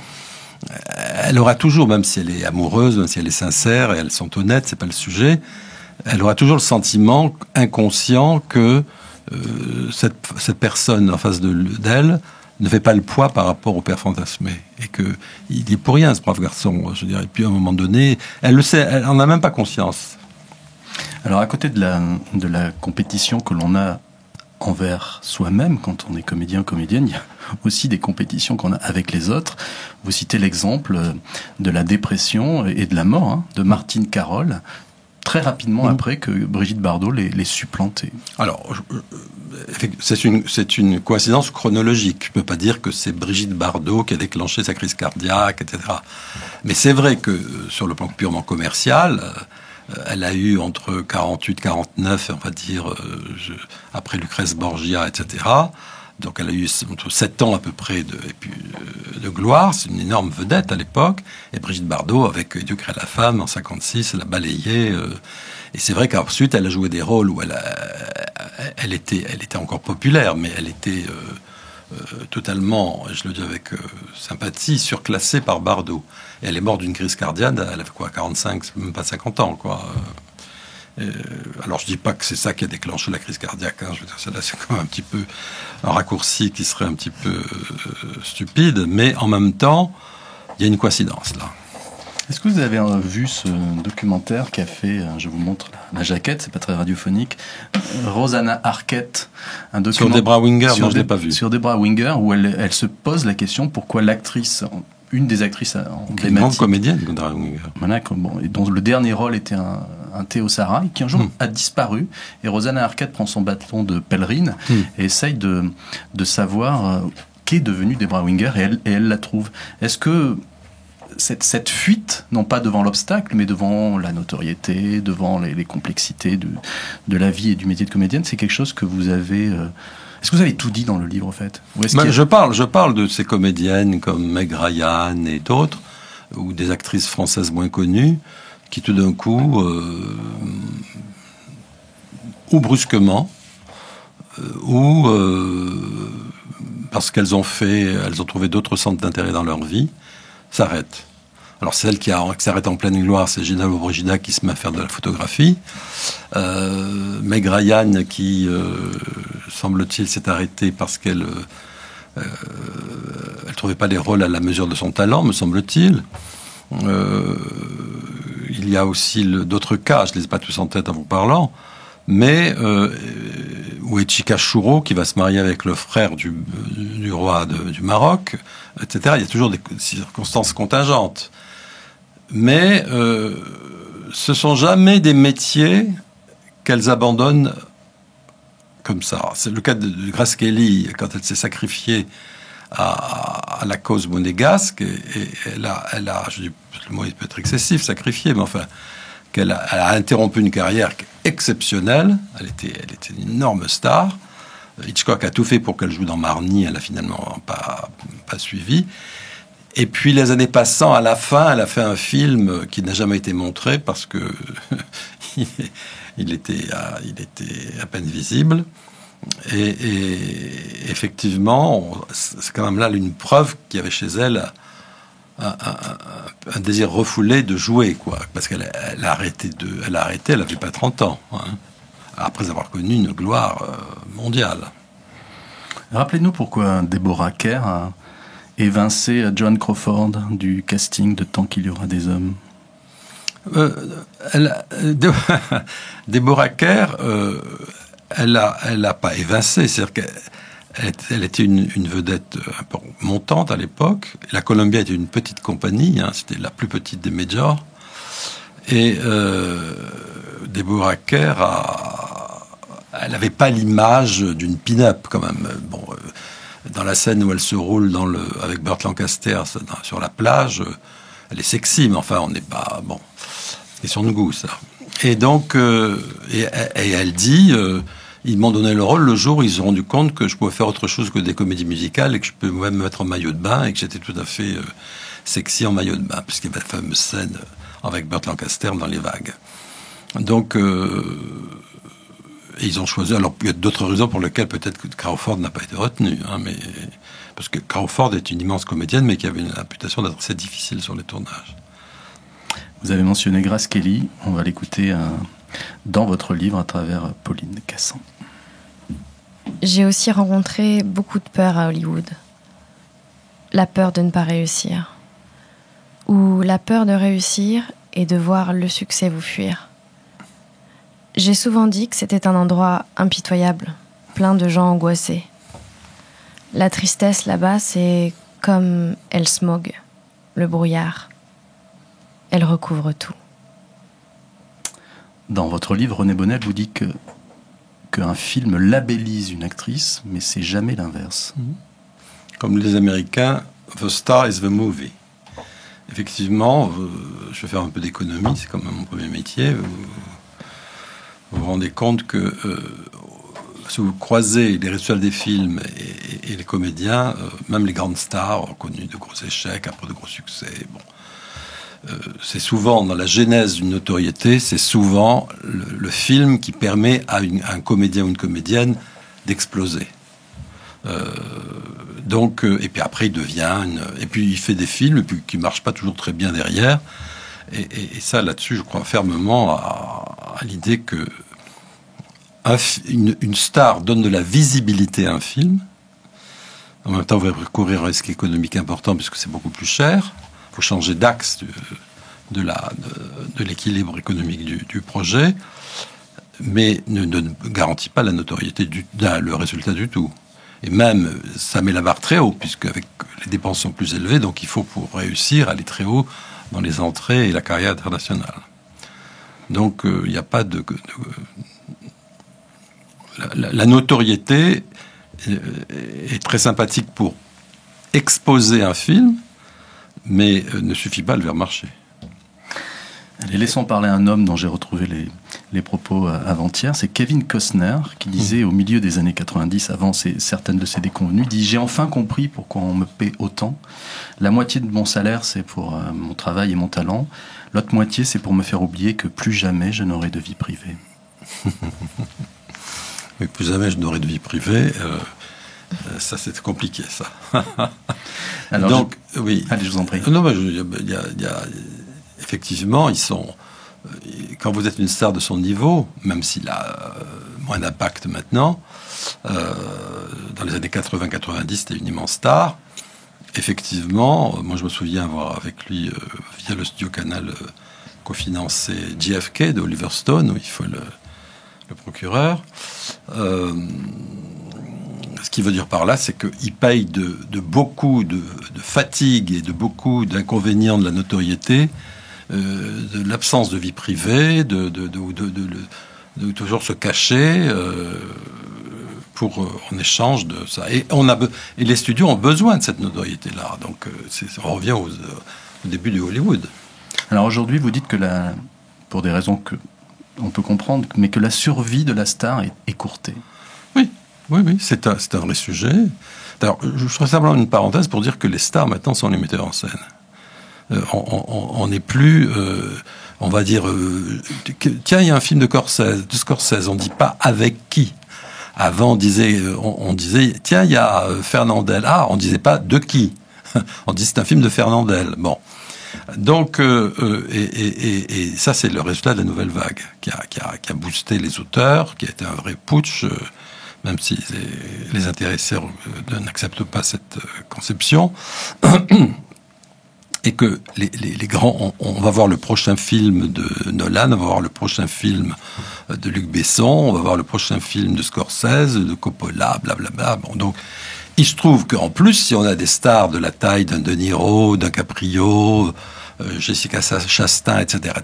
elle aura toujours, même si elle est amoureuse, même si elle est sincère, et elles sont honnêtes, c'est pas le sujet, elle aura toujours le sentiment inconscient que cette personne en face d'elle ne fait pas le poids par rapport au père fantasmé, et qu'il est pour rien, ce brave garçon, je dirais. Et puis à un moment donné, elle le sait, elle en a même pas conscience. Alors à côté de la compétition que l'on a envers soi-même quand on est comédien ou comédienne, il y a aussi des compétitions qu'on a avec les autres. Vous citez l'exemple de la dépression et de la mort de Martine Carol, très rapidement après que Brigitte Bardot l'ait supplanté. Alors, c'est une coïncidence chronologique. Je ne peux pas dire que c'est Brigitte Bardot qui a déclenché sa crise cardiaque, etc. Mais c'est vrai que sur le plan purement commercial, elle a eu entre 48 et 49, on va dire, après Lucrèce Borgia, etc. Donc elle a eu entre 7 ans à peu près de gloire. C'est une énorme vedette à l'époque. Et Brigitte Bardot, avec Dieu crée la femme, en 56, elle a balayé. Et c'est vrai qu'ensuite, elle a joué des rôles où elle était encore populaire, mais elle était totalement, je le dis avec sympathie, surclassée par Bardot. Et elle est morte d'une crise cardiaque, elle avait quoi, 45, même pas 50 ans, quoi. Alors je dis pas que c'est ça qui a déclenché la crise cardiaque, hein. Je veux dire, c'est quand même un petit peu un raccourci qui serait un petit peu stupide, mais en même temps, il y a une coïncidence là. Est-ce que vous avez vu ce documentaire qu'a fait, je vous montre la jaquette, c'est pas très radiophonique, Rosanna Arquette, un documentaire sur Debra Winger? Non, je l'ai pas vu. Sur Debra Winger, où elle se pose la question pourquoi l'actrice, une des actrices emblématiques, une grande comédienne, Debra Winger, voilà, et dont le dernier rôle était un Théo Sarah, et qui un jour a disparu. Et Rosanna Arquette prend son bâton de pèlerine et essaye de savoir qu'est devenue Debra Winger, et elle la trouve. Est-ce que cette fuite, non pas devant l'obstacle, mais devant la notoriété, devant les complexités de la vie et du métier de comédienne, c'est quelque chose que vous avez... Est-ce que vous avez tout dit dans le livre, en fait? Je parle de ces comédiennes comme Meg Ryan et d'autres, ou des actrices françaises moins connues, qui tout d'un coup, ou brusquement, ou parce qu'elles ont trouvé d'autres centres d'intérêt dans leur vie, s'arrête. Alors celle qui s'arrête en pleine gloire, c'est Gina Lollobrigida qui se met à faire de la photographie. Meg Ryan qui, semble-t-il, s'est arrêtée parce qu'elle trouvait pas les rôles à la mesure de son talent, me semble-t-il. Il y a aussi d'autres cas, je ne les ai pas tous en tête en vous parlant, mais Ouechika Chouro qui va se marier avec le frère du roi du Maroc, etc. Il y a toujours des circonstances contingentes. Mais ce sont jamais des métiers qu'elles abandonnent comme ça. C'est le cas de Grace Kelly, quand elle s'est sacrifiée à la cause monégasque, et elle a, je dis, le mot peut être excessif, sacrifié, mais enfin, elle a interrompu une carrière exceptionnelle. Elle était une énorme star. Hitchcock a tout fait pour qu'elle joue dans Marnie. Elle a finalement pas suivi. Et puis, les années passant, à la fin, elle a fait un film qui n'a jamais été montré parce que il était à peine visible. Et effectivement, c'est quand même là une preuve qu'il y avait chez elle un désir refoulé de jouer, quoi, parce qu'elle a arrêté, elle n'avait pas 30 ans, hein, après avoir connu une gloire mondiale. Rappelez-nous pourquoi Deborah Kerr a évincé Joan Crawford du casting de Tant qu'il y aura des hommes. Deborah Kerr, elle l'a pas évincé, c'est-à-dire qu'elle était une vedette un peu montante à l'époque. La Columbia était une petite compagnie, hein, c'était la plus petite des majors. Et Deborah Kerr elle n'avait pas l'image d'une pin-up quand même. Bon, dans la scène où elle se roule avec Burt Lancaster sur la plage, elle est sexy, mais enfin on n'est pas bon. C'est son goût, ça. Et donc, et elle dit. Ils m'ont donné le rôle le jour où ils se sont rendu compte que je pouvais faire autre chose que des comédies musicales et que je pouvais même me mettre en maillot de bain et que j'étais tout à fait sexy en maillot de bain, puisqu'il y avait la fameuse scène avec Burt Lancaster dans les vagues. Donc, ils ont choisi. Alors, il y a d'autres raisons pour lesquelles peut-être que Crawford n'a pas été retenu, hein, mais parce que Crawford est une immense comédienne, mais qui avait une réputation d'être assez difficile sur les tournages. Vous avez mentionné Grace Kelly. On va l'écouter dans votre livre à travers Pauline Cassan. J'ai aussi rencontré beaucoup de peur à Hollywood. La peur de ne pas réussir. Ou la peur de réussir et de voir le succès vous fuir. J'ai souvent dit que c'était un endroit impitoyable, plein de gens angoissés. La tristesse là-bas, c'est comme El Smog, le brouillard. Elle recouvre tout. Dans votre livre, René Bonnel vous dit que qu'un film labellise une actrice, mais c'est jamais l'inverse. Comme les Américains, the star is the movie. Effectivement, je vais faire un peu d'économie, c'est quand même mon premier métier. Vous vous rendez compte que si vous croisez les résultats des films et les comédiens, même les grandes stars ont connu de gros échecs, après de gros succès. Bon. C'est souvent, dans la genèse d'une notoriété, c'est souvent le film qui permet à un comédien ou une comédienne d'exploser. Donc, et puis après, il devient... et puis, il fait des films et puis, qui ne marchent pas toujours très bien derrière. Et ça, là-dessus, je crois fermement à l'idée que une star donne de la visibilité à un film. En même temps, vous allez courir un risque économique important puisque c'est beaucoup plus cher. Il faut changer d'axe de l'équilibre économique du projet, mais ne garantit pas la notoriété, le résultat du tout. Et même, ça met la barre très haut, puisque avec les dépenses sont plus élevées, donc il faut, pour réussir, aller très haut dans les entrées et la carrière internationale. Donc, il n'y a pas de la notoriété est très sympathique pour exposer un film, mais ne suffit pas à le faire marcher. Allez, laissons parler un homme dont j'ai retrouvé les propos avant-hier. C'est Kevin Costner qui disait au milieu des années 90, avant certaines de ses déconvenues, dit « J'ai enfin compris pourquoi on me paie autant. La moitié de mon salaire, c'est pour mon travail et mon talent. L'autre moitié, c'est pour me faire oublier que plus jamais je n'aurai de vie privée. » Mais plus jamais je n'aurai de vie privée, ça c'est compliqué, ça. Alors, donc, oui. Allez, je vous en prie. Non, effectivement, ils sont. Quand vous êtes une star de son niveau, même s'il a moins d'impact maintenant, dans les années 80-90, c'était une immense star. Effectivement, moi je me souviens avoir avec lui, via le studio Canal, cofinancé JFK de Oliver Stone, où il faut le procureur. Ce qui veut dire par là, c'est qu'il paye de beaucoup de fatigue et de beaucoup d'inconvénients de la notoriété, de l'absence de vie privée, de toujours se cacher en échange de ça. Et les studios ont besoin de cette notoriété-là. Donc on revient au début de Hollywood. Alors aujourd'hui, vous dites que pour des raisons que on peut comprendre, mais que la survie de la star est écourtée. Oui, c'est un vrai sujet. Alors, je ferai simplement une parenthèse pour dire que les stars maintenant sont les metteurs en scène. On n'est plus, on va dire, tiens, il y a un film de Scorsese, on ne dit pas avec qui. Avant, on disait, tiens, il y a Fernandel. Ah, on ne disait pas de qui. On dit c'est un film de Fernandel. Bon. Donc, et ça, c'est le résultat de la nouvelle vague qui a boosté les auteurs, qui a été un vrai putsch, même si les intéressés n'acceptent pas cette conception. Et que les grands, on va voir le prochain film de Nolan, on va voir le prochain film de Luc Besson, on va voir le prochain film de Scorsese, de Coppola, blablabla. Bon, donc, il se trouve qu'en plus, si on a des stars de la taille d'un De Niro, d'un Caprio, Jessica Chastain, etc.,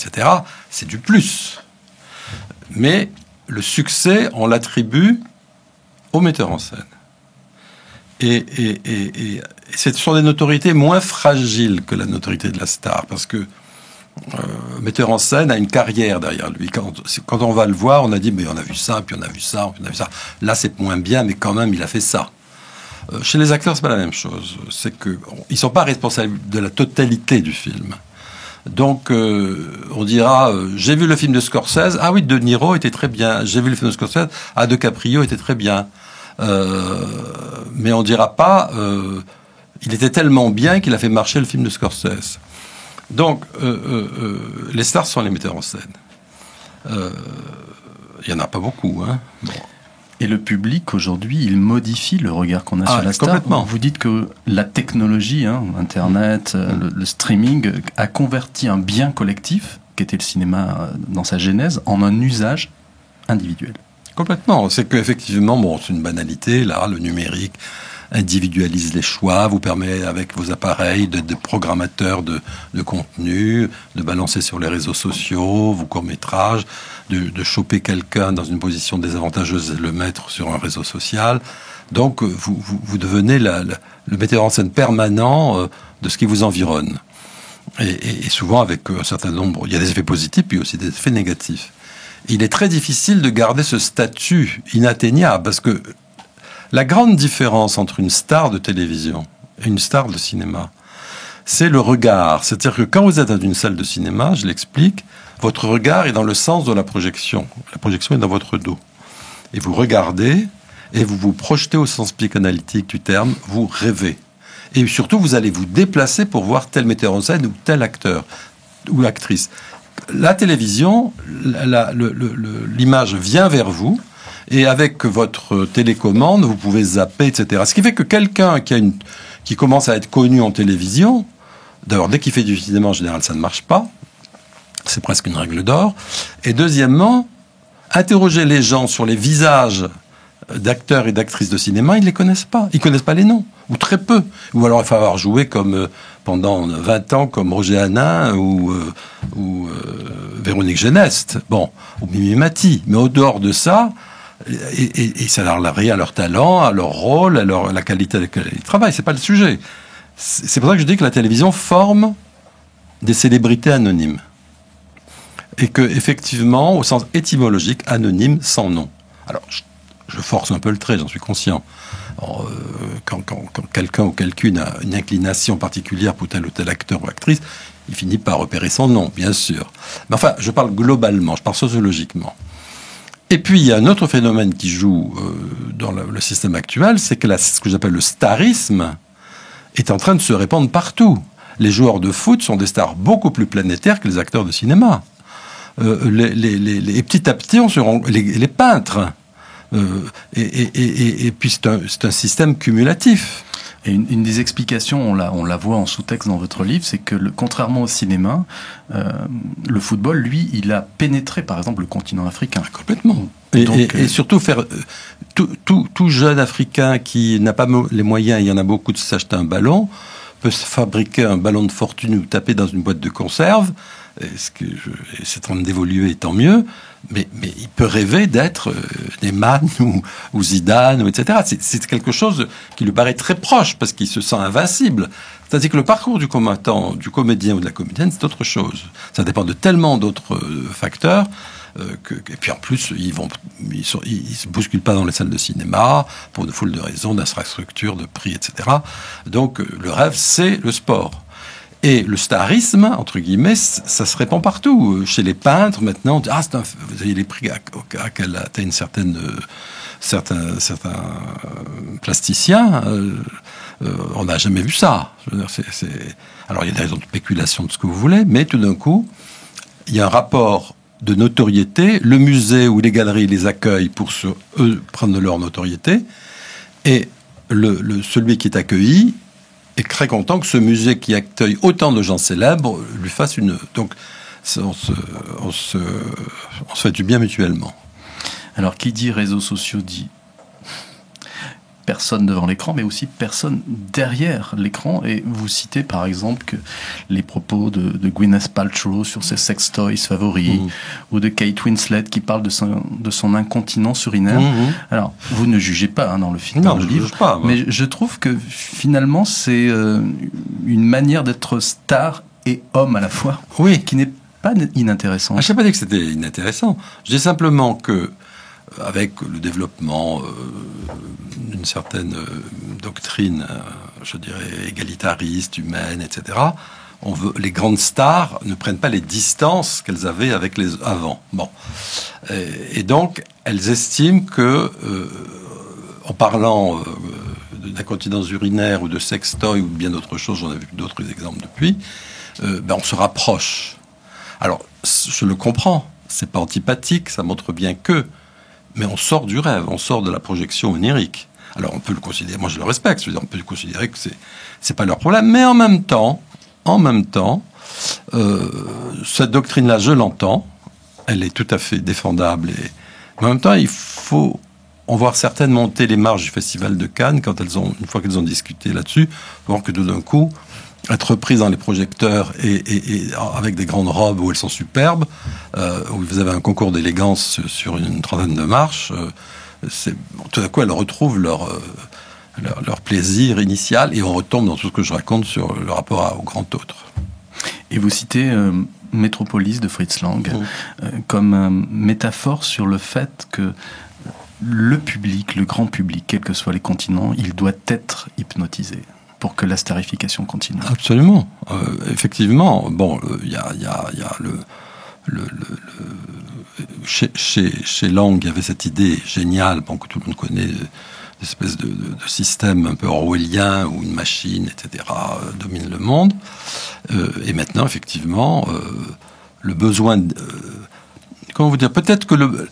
c'est du plus. Mais le succès, on l'attribue aux metteurs en scène. Et ce sont des notoriétés moins fragiles que la notoriété de la star, parce que le metteur en scène a une carrière derrière lui. Quand on va le voir, on a dit, mais on a vu ça, puis on a vu ça, puis on a vu ça. Là, c'est moins bien, mais quand même, il a fait ça. Chez les acteurs, c'est pas la même chose. C'est que ils sont pas responsables de la totalité du film. Donc, on dira, j'ai vu le film de Scorsese. Ah oui, De Niro était très bien. J'ai vu le film de Scorsese. Ah, De Caprio était très bien. Mais on dira pas, il était tellement bien qu'il a fait marcher le film de Scorsese. Donc, les stars sont les metteurs en scène. Il y en a pas beaucoup, hein. Bon. Et le public, aujourd'hui, il modifie le regard qu'on a sur la star. Complètement. Vous dites que la technologie, Internet, le streaming, a converti un bien collectif, qui était le cinéma dans sa genèse, en un usage individuel. Complètement. C'est qu'effectivement, bon, c'est une banalité, là, le numérique individualise les choix, vous permet avec vos appareils d'être des programmateurs de contenu, de balancer sur les réseaux sociaux, vos courts-métrages, de choper quelqu'un dans une position désavantageuse et le mettre sur un réseau social. Donc vous devenez le metteur en scène permanent de ce qui vous environne. Et souvent avec un certain nombre, il y a des effets positifs puis aussi des effets négatifs. Il est très difficile de garder ce statut inatteignable parce que la grande différence entre une star de télévision et une star de cinéma, c'est le regard. C'est-à-dire que quand vous êtes dans une salle de cinéma, je l'explique, votre regard est dans le sens de la projection. La projection est dans votre dos. Et vous regardez et vous vous projetez au sens psychanalytique du terme, vous rêvez. Et surtout, vous allez vous déplacer pour voir tel metteur en scène ou tel acteur ou actrice. La télévision, l'image vient vers vous, et avec votre télécommande, vous pouvez zapper, etc. Ce qui fait que quelqu'un qui commence à être connu en télévision, d'abord, dès qu'il fait du cinéma, en général, ça ne marche pas. C'est presque une règle d'or. Et deuxièmement, interroger les gens sur les visages d'acteurs et d'actrices de cinéma, ils ne les connaissent pas. Ils ne connaissent pas les noms, ou très peu. Ou alors il faut avoir joué pendant 20 ans comme Roger Hanin ou Véronique Geneste, bon, ou Mimi Mati. Mais au dehors de ça, et ça n'enlève rien à leur talent, à leur rôle, à la qualité avec laquelle ils travaillent. C'est pas le sujet. C'est pour ça que je dis que la télévision forme des célébrités anonymes. Et que, effectivement, au sens étymologique, anonyme, sans nom. Alors, je force un peu le trait, j'en suis conscient. Quand quelqu'un ou quelqu'une a une inclination particulière pour tel ou tel acteur ou actrice, il finit par repérer son nom, bien sûr. Mais enfin, je parle globalement, je parle sociologiquement. Et puis, il y a un autre phénomène qui joue dans le système actuel, c'est que ce que j'appelle le starisme est en train de se répandre partout. Les joueurs de foot sont des stars beaucoup plus planétaires que les acteurs de cinéma. Et petit à petit, les peintres. Et puis c'est un système cumulatif. Et une des explications, on la voit en sous-texte dans votre livre, c'est que contrairement au cinéma, le football, lui, il a pénétré, par exemple, le continent africain. Complètement. Et surtout faire tout jeune Africain qui n'a pas les moyens, il y en a beaucoup, de s'acheter un ballon, peut se fabriquer un ballon de fortune ou taper dans une boîte de conserve. C'est en train d'évoluer, tant mieux. Mais il peut rêver d'être Neyman ou Zidane, etc. C'est quelque chose qui lui paraît très proche parce qu'il se sent invincible. C'est-à-dire que le parcours du combattant, du comédien ou de la comédienne, c'est autre chose. Ça dépend de tellement d'autres facteurs. Et puis en plus, ils se bousculent pas dans les salles de cinéma pour une foule de raisons, d'infrastructures, de prix, etc. Donc le rêve, c'est le sport. Et le starisme, entre guillemets, ça se répand partout. Chez les peintres, maintenant, on dit, vous avez les prix à quelle atteignent certains plasticiens. On n'a jamais vu ça. Je veux dire, alors, il y a des raisons de spéculation de ce que vous voulez, mais tout d'un coup, il y a un rapport de notoriété. Le musée ou les galeries les accueillent pour eux prendre leur notoriété. Et celui qui est accueilli est très content que ce musée qui accueille autant de gens célèbres lui fasse une... Donc, on se fait du bien mutuellement. Alors, qui dit réseaux sociaux dit personne devant l'écran, mais aussi personne derrière l'écran. Et vous citez, par exemple, que les propos de Gwyneth Paltrow sur ses sex toys favoris, ou de Kate Winslet qui parle de son incontinence urinaire. Alors, vous ne jugez pas dans le film, dans le livre, juge pas, mais je trouve que finalement, c'est une manière d'être star et homme à la fois, qui n'est pas inintéressant. Je n'ai pas dit que c'était inintéressant. Je dis simplement que avec le développement d'une certaine doctrine, je dirais, égalitariste, humaine, etc., les grandes stars ne prennent pas les distances qu'elles avaient avec les avant. Bon. Et donc, elles estiment que, en parlant d'incontinence urinaire ou de sextoy ou bien d'autres choses, j'en ai vu d'autres exemples depuis, on se rapproche. Alors, je le comprends, c'est pas antipathique, ça montre bien que... Mais on sort du rêve, on sort de la projection onirique. Alors on peut le considérer, moi je le respecte, on peut le considérer que c'est pas leur problème, mais en même temps, cette doctrine-là, je l'entends, elle est tout à fait défendable, mais en même temps, on voit certaines monter les marches du Festival de Cannes une fois qu'elles ont discuté là-dessus, voir que tout d'un coup, être prises dans les projecteurs et avec des grandes robes où elles sont superbes, où vous avez un concours d'élégance sur une trentaine de marches, tout d'un coup elles retrouvent leur plaisir initial et on retombe dans tout ce que je raconte sur le rapport au grand autre. Et vous citez Métropolis de Fritz Lang comme métaphore sur le fait que le public, le grand public, quels que soient les continents, il doit être hypnotisé pour que la starification continue. Absolument. Effectivement, il y a chez Lang, il y avait cette idée géniale, que tout le monde connaît, d'espèce de système un peu orwellien où une machine, etc., domine le monde. Et maintenant, effectivement, le besoin comment vous dire, peut-être que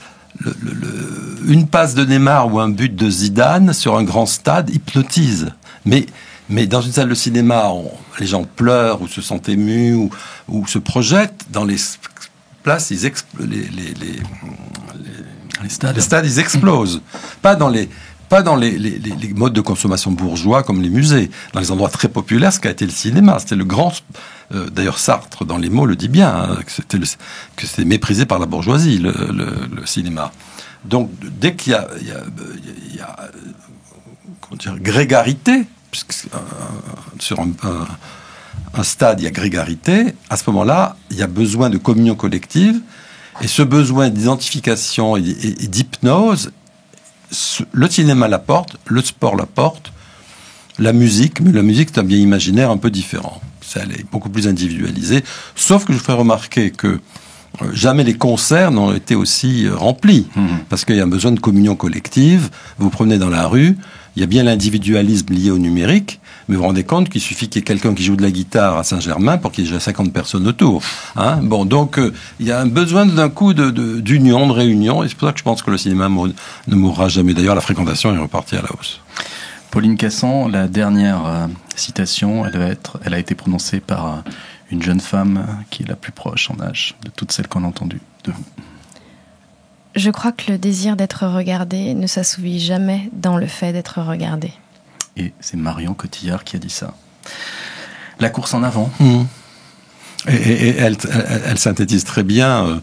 une passe de Neymar ou un but de Zidane sur un grand stade hypnotise. Mais dans une salle de cinéma, les gens pleurent ou se sentent émus ou se projettent. Dans les places, les stades, ils explosent. Pas dans les modes de consommation bourgeois comme les musées. Dans les endroits très populaires, ce qu'a été le cinéma. C'était le grand... d'ailleurs, Sartre, dans les mots, le dit bien, que c'était méprisé par la bourgeoisie, le cinéma. Donc, dès qu'il y a grégarité, puisque sur un stade, il y a grégarité, à ce moment-là, il y a besoin de communion collective, et ce besoin d'identification et d'hypnose, le cinéma l'apporte, le sport l'apporte, la musique, mais la musique c'est un bien imaginaire un peu différent. Elle est beaucoup plus individualisée, sauf que je ferai remarquer que jamais les concerts n'ont été aussi remplis, parce qu'il y a un besoin de communion collective. Vous promenez dans la rue, il y a bien l'individualisme lié au numérique, mais vous vous rendez compte qu'il suffit qu'il y ait quelqu'un qui joue de la guitare à Saint-Germain pour qu'il y ait déjà 50 personnes autour. Donc il y a un besoin d'un coup d'union, de réunion, et c'est pour ça que je pense que le cinéma ne mourra jamais. D'ailleurs, la fréquentation est repartie à la hausse. Pauline Cassan, la dernière citation, elle a été prononcée par une jeune femme qui est la plus proche en âge de toutes celles qu'on a entendues de vous. Je crois que le désir d'être regardé ne s'assouvit jamais dans le fait d'être regardé. Et c'est Marion Cotillard qui a dit ça. La course en avant. Et elle synthétise très bien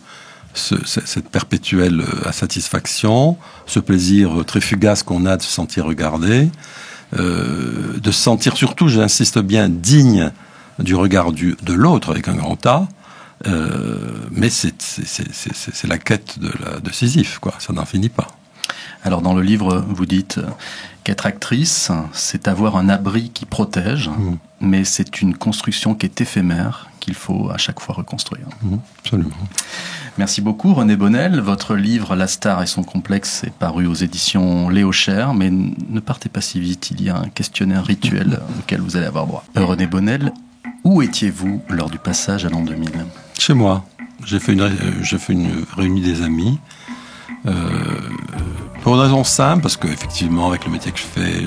cette perpétuelle insatisfaction, ce plaisir très fugace qu'on a de se sentir regardé, de se sentir surtout, j'insiste bien, digne du regard de l'autre avec un grand A, mais c'est la quête de Sisyphe, quoi. Ça n'en finit pas. Alors dans le livre, vous dites qu'être actrice, c'est avoir un abri qui protège, mais c'est une construction qui est éphémère, qu'il faut à chaque fois reconstruire. Absolument. Merci beaucoup René Bonnel. Votre livre La Star et son complexe est paru aux éditions Léo Cher, mais ne partez pas si vite, il y a un questionnaire rituel auquel vous allez avoir droit. René Bonnel, où étiez-vous lors du passage à l'an 2000 ? Chez moi. J'ai fait une réunion des amis. Pour une raison simple, parce qu'effectivement, avec le métier que je fais,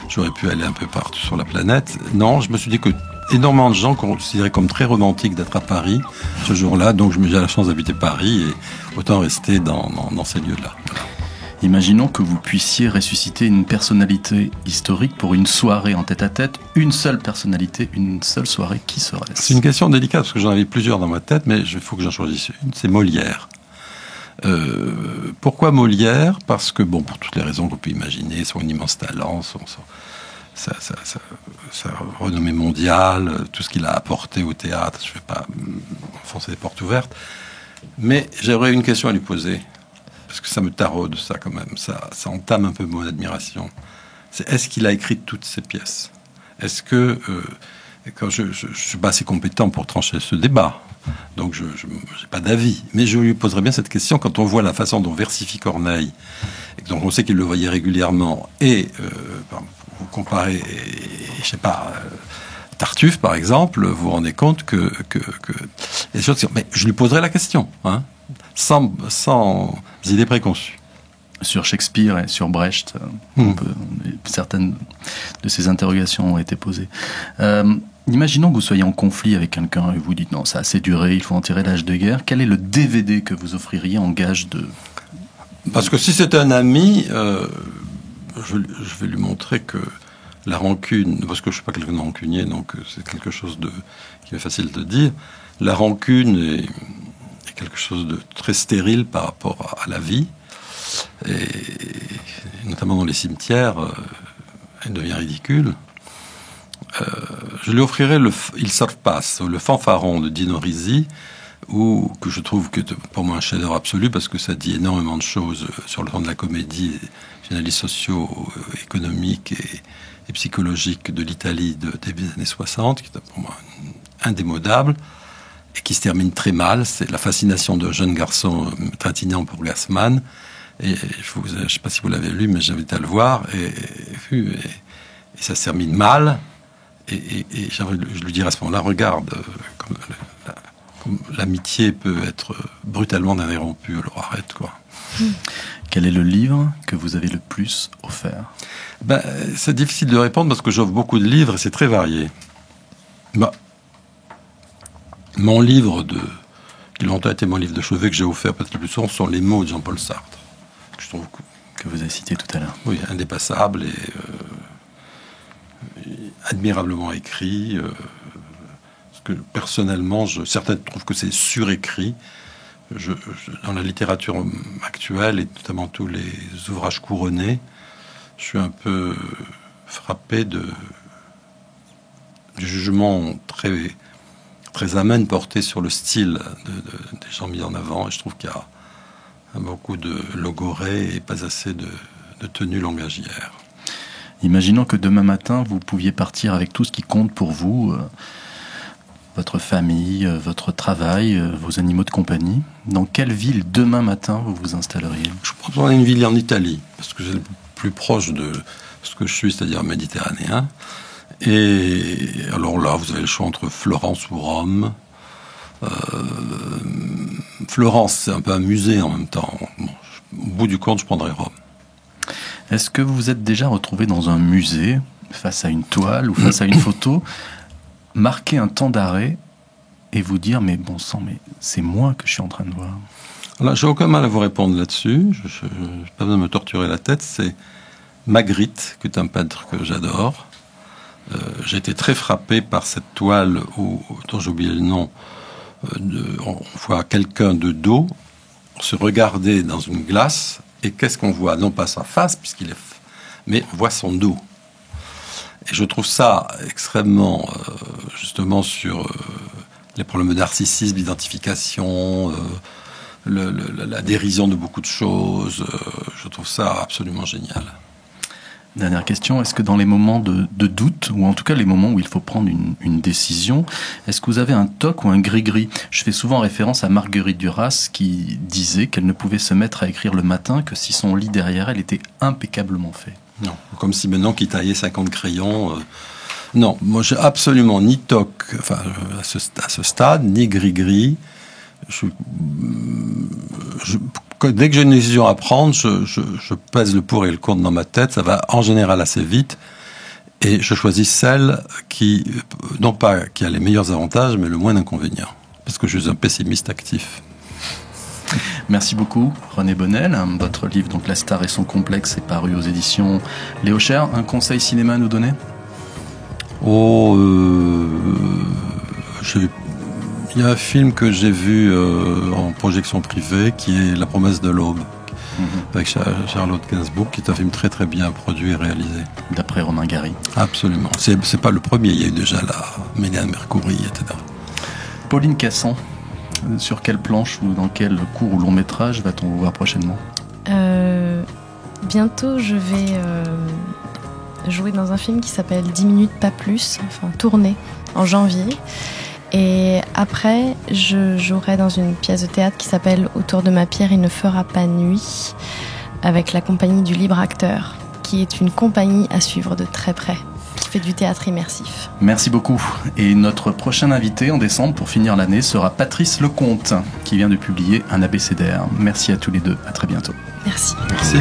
j'aurais pu aller un peu partout sur la planète. Non, je me suis dit que énormément de gens considéraient comme très romantique d'être à Paris ce jour-là, donc j'ai la chance d'habiter Paris et autant rester dans ces lieux-là. Imaginons que vous puissiez ressusciter une personnalité historique pour une soirée en tête-à-tête, une seule personnalité, une seule soirée, qui serait-ce ? C'est une question délicate, parce que j'en avais plusieurs dans ma tête, mais il faut que j'en choisisse une, c'est Molière. Pourquoi Molière ? Parce que, pour toutes les raisons qu'on peut imaginer, son immense talent, sa renommée mondiale, tout ce qu'il a apporté au théâtre, je ne vais pas enfoncer des portes ouvertes, mais j'aurais une question à lui poser, parce que ça me taraude, ça quand même, ça entame un peu mon admiration. C'est est-ce qu'il a écrit toutes ces pièces ? Est-ce que, quand je ne suis pas assez compétent pour trancher ce débat, donc je n'ai pas d'avis, mais je lui poserais bien cette question quand on voit la façon dont versifie Corneille, et donc on sait qu'il le voyait régulièrement, et vous comparez, je sais pas, Tartuffe par exemple, vous vous rendez compte que les choses, mais je lui poserai la question, sans idée préconçue. Sur Shakespeare et sur Brecht, certaines de ces interrogations ont été posées. Imaginons que vous soyez en conflit avec quelqu'un et vous dites non, ça a assez duré, il faut en tirer l'âge de guerre. Quel est le DVD que vous offririez en gage de Parce que si c'est un ami, je vais lui montrer que la rancune, parce que je ne suis pas quelqu'un de rancunier, donc c'est quelque chose qui est facile de dire, la rancune est quelque chose de très stérile par rapport à la vie, et notamment dans les cimetières, elle devient ridicule. Je lui offrirai Il Sorpasso, le fanfaron de Dino Risi, que je trouve que pour moi un chef-d'œuvre absolu, parce que ça dit énormément de choses sur le plan de la comédie, des analyses socio-économiques et psychologiques de l'Italie début des années 60, qui est pour moi indémodable, et qui se termine très mal. C'est la fascination d'un jeune garçon trintignant pour Gassman. Et je ne sais pas si vous l'avez lu, mais j'invite à le voir. Et ça se termine mal. Et je lui dirais à ce moment-là, regarde, comme l'amitié peut être brutalement interrompue, alors arrête, quoi. Quel est le livre que vous avez le plus offert ? C'est difficile de répondre parce que j'offre beaucoup de livres et c'est très varié. Mon livre qui longtemps été mon livre de chevet que j'ai offert peut-être le plus souvent sont Les mots de Jean-Paul Sartre, que je trouve que vous avez cité tout à l'heure. Oui, indépassable et admirablement écrit. Parce que personnellement, certains trouvent que c'est surécrit. Dans la littérature actuelle, et notamment tous les ouvrages couronnés, je suis un peu frappé du jugement très, très amène porté sur le style des gens mis en avant. Et je trouve qu'il y a beaucoup de logorée et pas assez de tenue langagière. Imaginons que demain matin, vous pouviez partir avec tout ce qui compte pour vous, votre famille, votre travail, vos animaux de compagnie. Dans quelle ville, demain matin, vous vous installeriez ? Je pense qu'on a une ville en Italie, parce que c'est le plus proche de ce que je suis, c'est-à-dire méditerranéen. Et alors là, vous avez le choix entre Florence ou Rome. Florence, c'est un peu un musée en même temps. Bon, au bout du compte, je prendrais Rome. Est-ce que vous vous êtes déjà retrouvé dans un musée, face à une toile ou face à une photo, marquer un temps d'arrêt et vous dire, mais bon sang, mais c'est moi que je suis en train de voir ? Là, j'ai aucun mal à vous répondre là-dessus. Je n'ai pas besoin de me torturer la tête. C'est Magritte, qui est un peintre que j'adore. J'ai été très frappé par cette toile dont j'ai oublié le nom. On voit quelqu'un de dos se regarder dans une glace. Et qu'est-ce qu'on voit ? Non pas sa face, mais on voit son dos. Et je trouve ça extrêmement, justement, sur les problèmes de narcissisme, d'identification, la dérision de beaucoup de choses. Je trouve ça absolument génial. Dernière question, est-ce que dans les moments de doute, ou en tout cas les moments où il faut prendre une décision, est-ce que vous avez un toc ou un gris-gris ? Je fais souvent référence à Marguerite Duras qui disait qu'elle ne pouvait se mettre à écrire le matin que si son lit derrière elle était impeccablement fait. Non, comme si maintenant qu'il taillait 50 crayons... Non, moi j'ai absolument ni toc, enfin à ce stade, ni gris-gris. Dès que j'ai une décision à prendre, je pèse le pour et le contre dans ma tête. Ça va en général assez vite. Et je choisis celle qui, non pas qui a les meilleurs avantages, mais le moins d'inconvénients. Parce que je suis un pessimiste actif. Merci beaucoup, René Bonnel. Votre livre, donc La Star et son complexe, est paru aux éditions Léo Cher. Un conseil cinéma à nous donner ? Il y a un film que j'ai vu en projection privée qui est La promesse de l'aube, avec Charlotte Gainsbourg, qui est un film très très bien produit et réalisé. D'après Romain Gary. Absolument. C'est pas le premier, il y a eu déjà la Mégane Mercouri, etc. Pauline Cassan, sur quelle planche ou dans quel court ou long métrage va-t-on vous voir prochainement ? Bientôt, je vais jouer dans un film qui s'appelle 10 minutes pas plus, enfin tourné en janvier. Et après, je jouerai dans une pièce de théâtre qui s'appelle Autour de ma pierre, il ne fera pas nuit, avec la compagnie du Libre Acteur, qui est une compagnie à suivre de très près, qui fait du théâtre immersif. Merci beaucoup. Et notre prochain invité en décembre, pour finir l'année, sera Patrice Lecomte, qui vient de publier un abécédaire. Merci à tous les deux. À très bientôt. Merci. Merci.